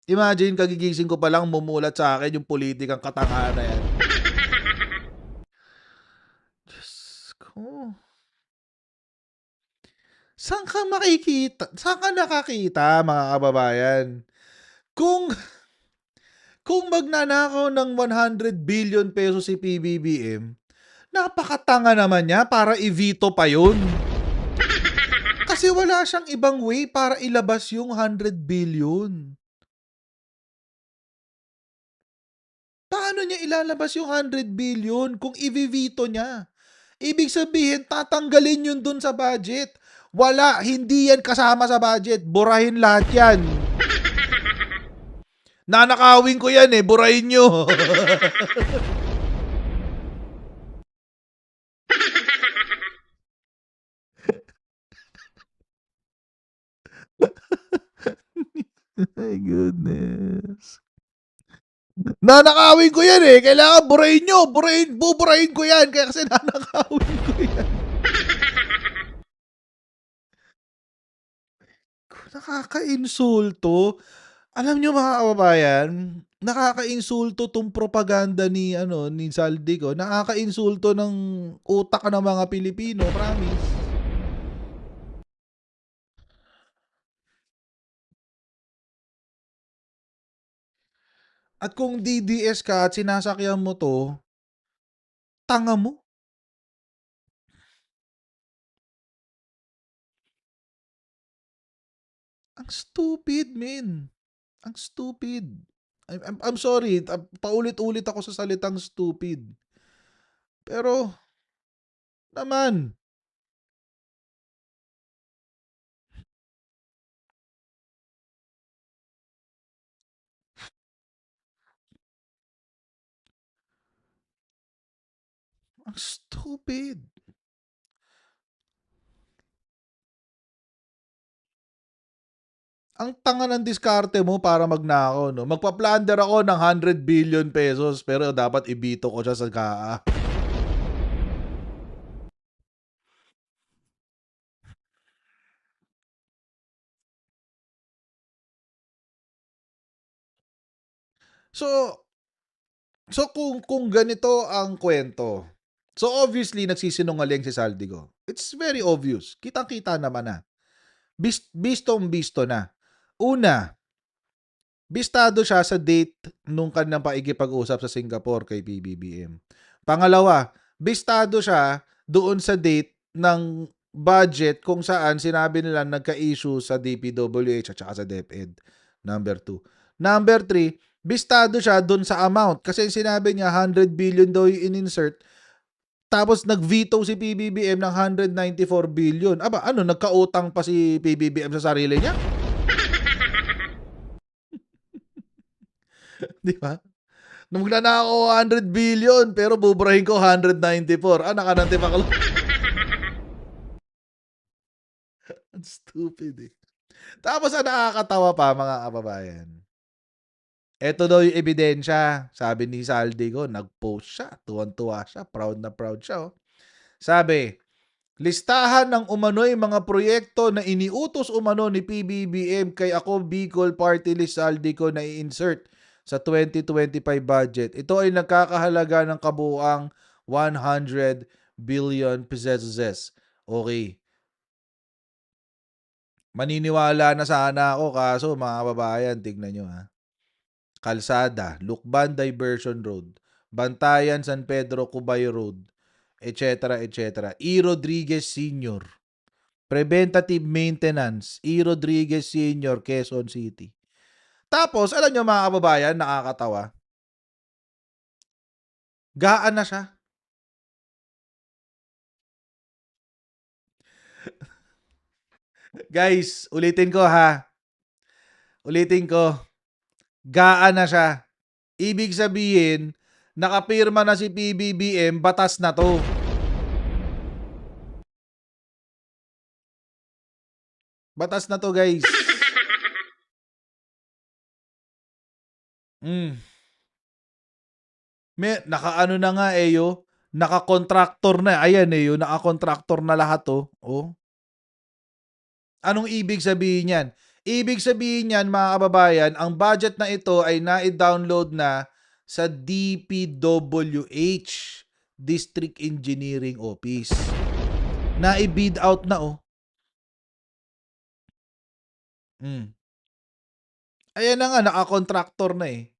Imagine, kagigising ko pa lang mumulat sa akin yung politikang katangahan na yan. Diyos ko. Saan ka makikita? Saan ka nakakita, mga kababayan? Kung magnanakaw ng 100 billion pesos si PBBM, napakatanga naman niya para i-veto pa yun. Kasi wala siyang ibang way para ilabas yung 100 billion. Paano niya ilalabas yung 100 billion kung i-veto niya? Ibig sabihin, tatanggalin yun dun sa budget. Wala, hindi yan kasama sa budget. Burahin lahat yan. Nanakawin ko yan eh, burahin nyo. My goodness. Nanakawin ko yan eh. Kailangan burahin nyo. Buburahin ko yan. Kaya kasi nanakawin ko yan. Nakaka-insulto. Alam nyo mga kababayan, nakaka-insulto tong propaganda ni Saldico. Nakaka-insulto ng utak ng mga Pilipino, promise. At kung DDS ka at sinasakyan mo to, tanga mo. Ang stupid, men. Ang stupid. I'm sorry, paulit-ulit ako sa salitang stupid. Pero, naman, ang stupid. Ang tanga ng diskarte mo para magnakaw, no? Magpa-plunder ako ng 100 billion pesos pero dapat ibito ko siya sa GAA. So kung ganito ang kwento, so obviously nagsisinungaling si Saldico. It's very obvious. Kitang-kita naman na. Bistong-bisto na. Una, bistado siya sa date nung kanyang paikipag-usap sa Singapore kay PBBM. Pangalawa, bistado siya doon sa date ng budget kung saan sinabi nila nagka-issue sa DPWH at saka sa DepEd. Number 2. Number 3, bistado siya doon sa amount kasi sinabi niya 100 billion daw yung in-insert tapos nag-veto si PBBM ng 194 billion. Aba, ano, nagkautang pa si PBBM sa sarili niya? Di ba? Magnanakaw ako 100 billion pero buburahin ko 194. Ah, nakanante pa lang. Ang stupid eh. Tapos ang nakakatawa pa mga kababayan. Ito daw yung ebidensya. Sabi ni Saldico, nag-post siya. Tuwan-tuwa siya. Proud na proud siya. Oh. Sabi, listahan ng umano'y mga proyekto na iniutos umano ni PBBM kay ako Bicol Party List Saldico na i-insert sa 2025 budget. Ito ay nagkakahalaga ng kabuuang 100 billion pesos. Okay. Maniniwala na sana ako kaso mga kababayan, tignan nyo ha. Kalsada, Lukban Diversion Road, Bantayan San Pedro Cubay Road, etc. etc. E. Rodriguez Sr. Preventative Maintenance, E. Rodriguez Sr. Quezon City. Tapos, alam nyo mga kababayan, nakakatawa. Gaan na siya. Guys, ulitin ko ha. Ulitin ko. Gaan na siya. Ibig sabihin, nakapirma na si PBBM, batas na to. Batas na to, guys. Nakaano na nga yo. Naka-contractor na. Ayan yo, naka-contractor na lahat to. Oh. Anong ibig sabihin yan? Ibig sabihin yan, mga kababayan, ang budget na ito ay na-download na sa DPWH, District Engineering Office. Na-bid out na, oh. Ayan na nga, naka-contractor na eh.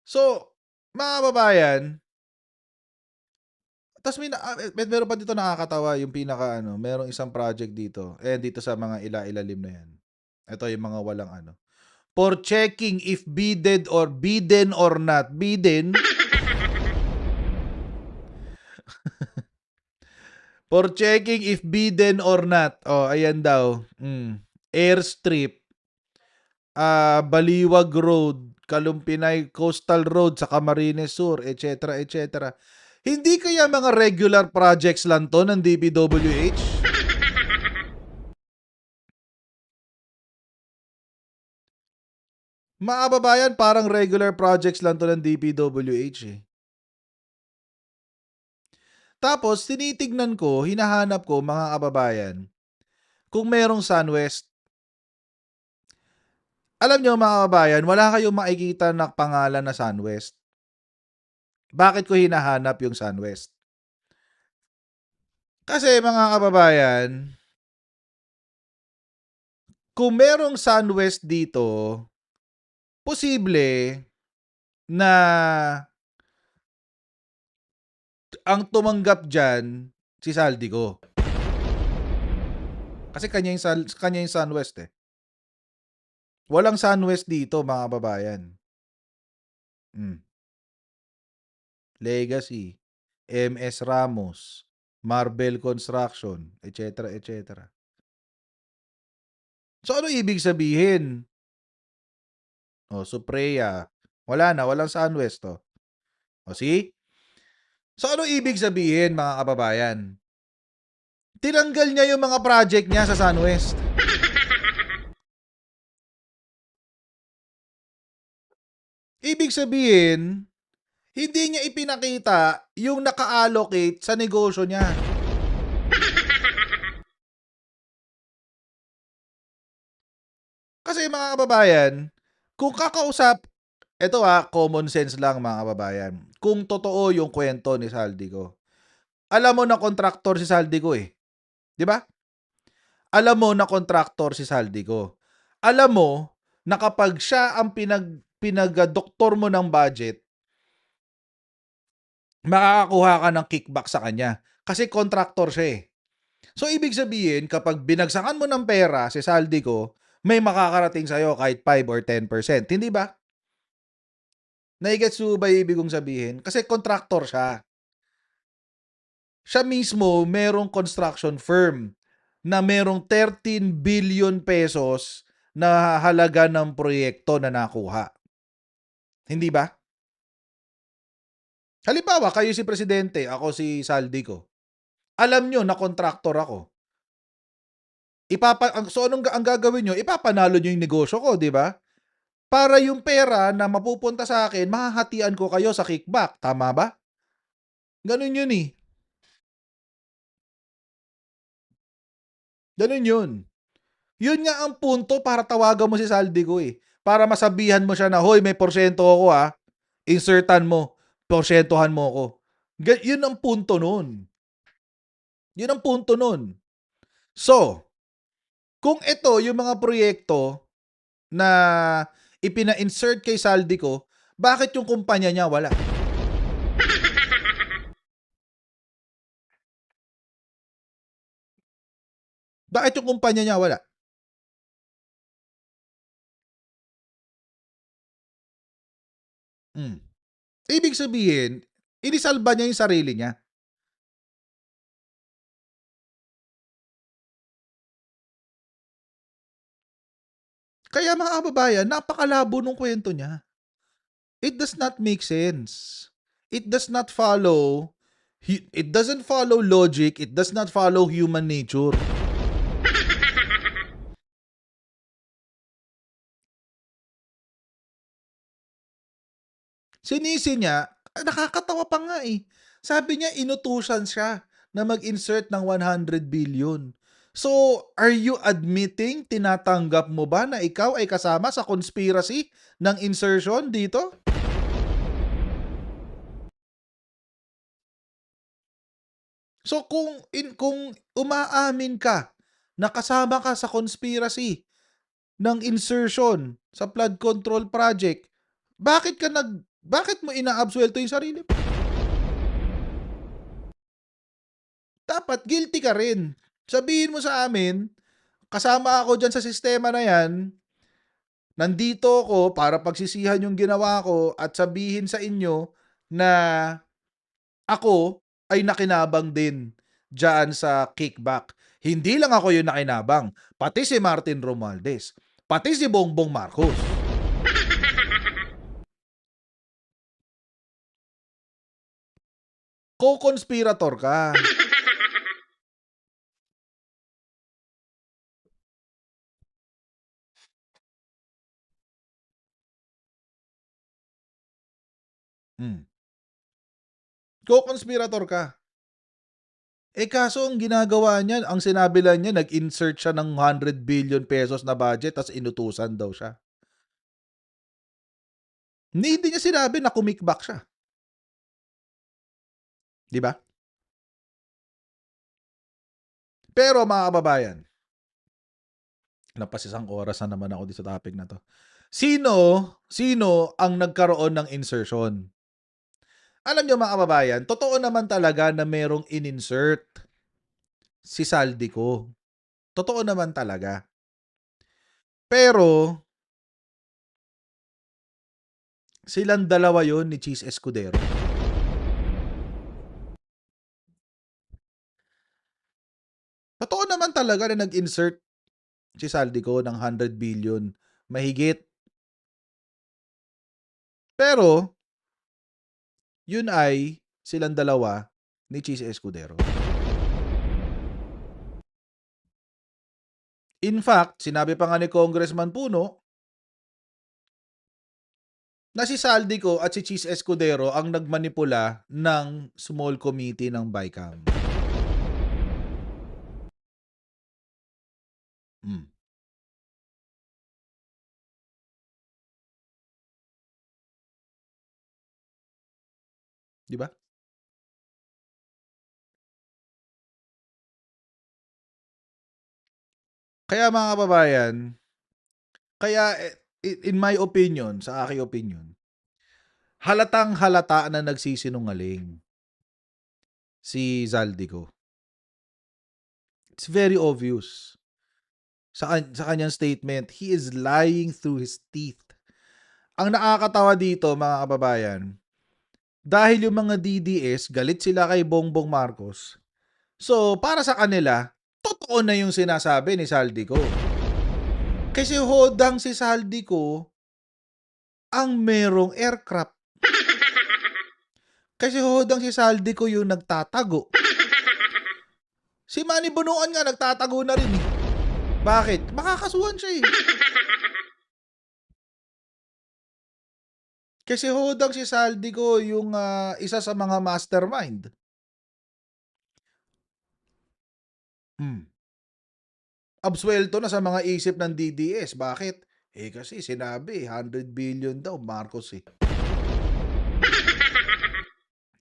So, mga kababayan, Tas meron pa dito nakakatawa yung pinaka ano, merong isang project dito, dito sa mga ilalim na yan. Ito yung mga walang ano. For checking if bidden or not. Bidden. For checking if bidden or not. Oh, ayan daw. Airstrip. Baliwag Road, Kalumpinay Coastal Road sa Camarines Sur, etc. etc. Hindi kaya mga regular projects lang to ng DPWH? Mga kababayan, parang regular projects lang to ng DPWH eh. Tapos, tinitignan ko, hinahanap ko mga kababayan, kung merong SunWest. Alam nyo mga kababayan, wala kayong makikita na pangalan na SunWest. Bakit ko hinahanap yung SunWest? Kasi mga kababayan, kung merong SunWest dito, posible na ang tumanggap dyan si Saldico. Kasi kanya yung SunWest eh. Walang SunWest dito mga kababayan. Legacy, MS Ramos, Marvel Construction, etc. etc. So ano ibig sabihin? Supreya. Walang SunWest to. See? So ano ibig sabihin mga kababayan? Tinanggal niya yung mga project niya sa SunWest. Ibig sabihin, hindi niya ipinakita yung naka-allocate sa negosyo niya. Kasi mga kababayan, kung kakausap, ito common sense lang mga kababayan. Kung totoo yung kwento ni Saldico. Alam mo na kontraktor si Saldico eh. 'Di ba? Alam mo na kontraktor si Saldico. Alam mo na kapag siya ang pinag-doktor mo ng budget, makakakuha ka ng kickback sa kanya. Kasi kontraktor siya eh. So, ibig sabihin, kapag binagsakan mo ng pera si Saldico, may makakarating sa'yo kahit 5 or 10%. Hindi ba? Naigets mo ba ibig kong sabihin? Kasi kontraktor siya. Siya mismo merong construction firm na merong 13 billion pesos na halaga ng proyekto na nakuha. Hindi ba? Halimbawa, kayo si Presidente, ako si Saldico. Alam nyo na kontraktor ako. So anong ang gagawin nyo? Ipapanalo nyo yung negosyo ko, di ba? Para yung pera na mapupunta sa akin, mahahatian ko kayo sa kickback. Tama ba? Ganun yun eh. Ganun yun. Yun nga ang punto para tawagan mo si Saldico eh. Para masabihan mo siya na, hoy, may porsyento ako insertan mo, porsyentohan mo ako. Yun ang punto nun. Yun ang punto nun. So, kung ito yung mga proyekto na ipina-insert kay Saldico, bakit yung kumpanya niya wala? Bakit yung kumpanya niya wala? Ibig sabihin, inisalba niya yung sarili niya. Kaya mga kababayan, napakalabo nung kwento niya. It does not make sense. It does not follow, it doesn't follow logic, it does not follow human nature. Sinisi niya, nakakatawa pa nga eh. Sabi niya, inutusan siya na mag-insert ng 100 billion. So, are you admitting, tinatanggap mo ba na ikaw ay kasama sa conspiracy ng insertion dito? So, kung umaamin ka na kasama ka sa conspiracy ng insertion sa flood control project, bakit mo inaabsuelto yung sarili mo? dapat guilty ka rin. Sabihin mo sa amin, kasama ako diyan sa sistema na 'yan, nandito ako para pagsisihan yung ginawa ko at sabihin sa inyo na ako ay nakinabang din diyan sa kickback. Hindi lang ako yung nakinabang, pati si Martin Romualdez, pati si Bongbong Marcos. Co-conspirator ka. Hmm. Co-conspirator ka. Kaso ang ginagawa niya, ang sinabi lang niya, nag-insert siya ng 100 billion pesos na budget tas inutusan daw siya. Hindi niya sinabi na kumikbak siya. 'Di ba? Pero mga kababayan, lampas isang oras na naman ako dito sa topic na 'to. Sino ang nagkaroon ng insertion? Alam niyo mga kababayan, totoo naman talaga na merong in-insert si Saldico. Totoo naman talaga. Pero silang dalawa 'yon ni Cheese Escudero. Totoo naman talaga na nag-insert si Saldico ng 100 billion mahigit. Pero yun ay silang dalawa ni Cheese Escudero. In fact, sinabi pa nga ni Congressman Puno na si Saldico at si Cheese Escudero ang nagmanipula ng small committee ng BICAM. Hmm. 'Di ba? Kaya mga kababayan, kaya in my opinion, sa aking opinion, halatang-halata na nagsisinungaling si Zaldico. It's very obvious. Sa kanyang statement, he is lying through his teeth. Ang nakakatawa dito, mga kababayan, dahil yung mga DDS, galit sila kay Bongbong Marcos. So, para sa kanila, totoo na yung sinasabi ni Saldico. Kasi hodang si Saldico ang merong aircraft. Kasi hodang si Saldico yung nagtatago. Si Manny Bonoan nga nagtatago na rin eh. Bakit? Makakasuhan siya eh. Kasi hodang si Saldico yung isa sa mga mastermind. Absuelto na sa mga isip ng DDS. Bakit? Kasi sinabi, 100 billion daw, Marcos eh.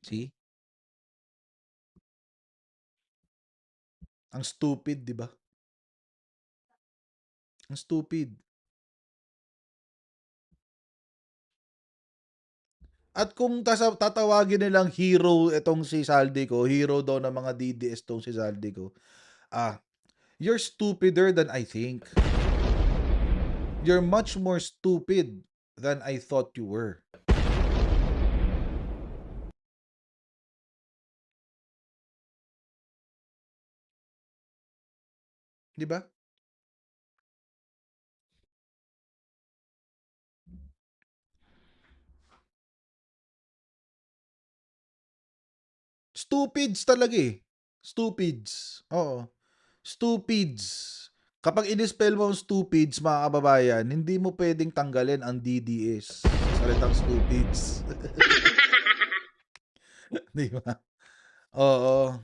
See? Ang stupid, di ba? Ang stupid. At kung tatawagin nilang hero itong si Saldico, hero daw ng mga DDS itong si Saldico, you're stupider than I think. You're much more stupid than I thought you were. Di ba? Stupids talaga eh. Stupids. Oo. Stupids. Kapag in-spell mo ang stupids, mga kababayan, hindi mo pwedeng tanggalin ang DDS. Salitang stupids. Di ba? Oo.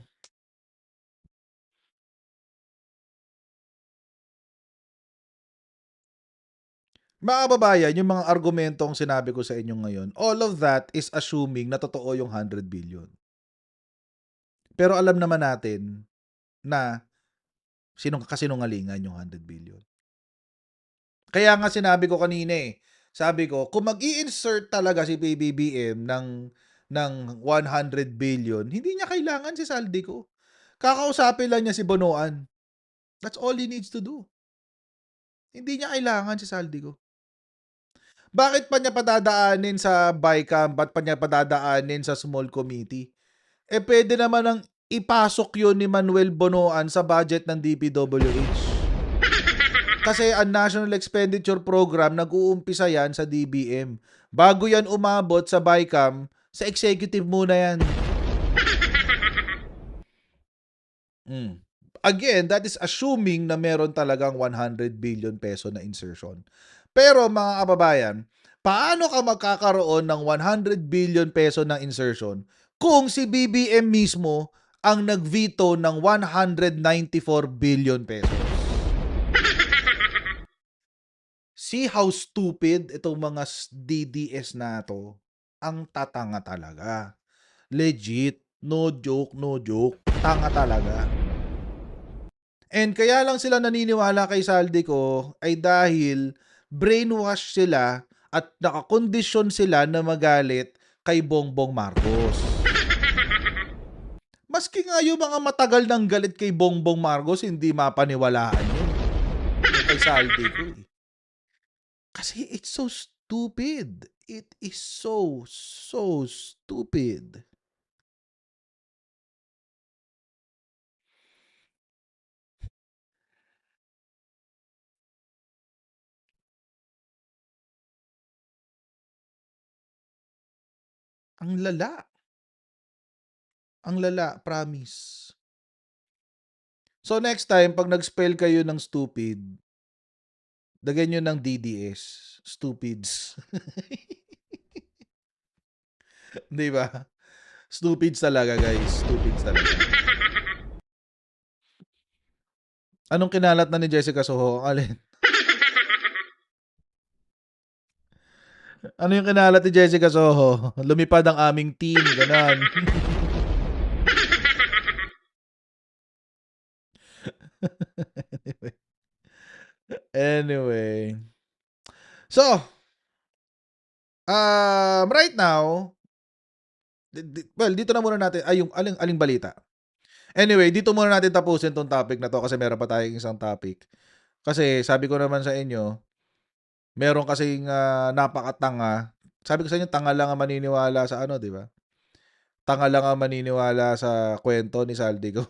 Mga kababayan, yung mga argumentong sinabi ko sa inyo ngayon, all of that is assuming na totoo yung 100 billion. Pero alam naman natin na kasinungalingan yung 100 billion. Kaya nga sinabi ko kanina eh, sabi ko, kung mag-i-insert talaga si PBBM ng 100 billion, hindi niya kailangan si Saldico. Kakausapin lang niya si Bonoan. That's all he needs to do. Hindi niya kailangan si Saldico. Bakit pa niya padadaanin sa BICAM? Ba't pa niya padadaanin sa small committee? Pwede naman ang ipasok yun ni Manuel Bonoan sa budget ng DPWH. Kasi ang National Expenditure Program, nag-uumpisa yan sa DBM. Bago yan umabot sa BICAM, sa executive muna yan. Again, that is assuming na meron talagang 100 billion peso na insertion. Pero mga kababayan, paano ka magkakaroon ng 100 billion peso ng insertion kung si BBM mismo ang nag-veto ng 194 billion pesos? See how stupid itong mga DDS na to. Ang tatanga talaga. Legit. No joke, no joke. Tanga talaga. And kaya lang sila naniniwala kay Saldico ay dahil brainwash sila at nakakondisyon sila na magalit kay Bongbong Marcos. Maski nga yung mga matagal ng galit kay Bongbong Marcos, hindi mapaniwalaan yun. Kay Saldico eh. Kasi it's so stupid. It is so stupid. Ang lala. Ang lala, promise. So next time, pag nag-spell kayo ng stupid, lagyan nyo ng DDS. Stupids. Di ba? Stupids talaga, guys. Stupids talaga. Anong kinalat na ni Jessica Soho? Alin? Ano yung kinalat ni Jessica Soho? Lumipad ang aming team. Ganon. Anyway. So, right now, well, dito na muna natin, yung aling balita. Anyway, dito muna natin tapusin tong topic na to kasi meron pa tayong isang topic. Kasi sabi ko naman sa inyo, meron kasing napakatanga. Sabi ko sa inyo, tanga lang ang maniniwala sa ano, di ba? Tanga lang ang maniniwala sa kwento ni Saldico.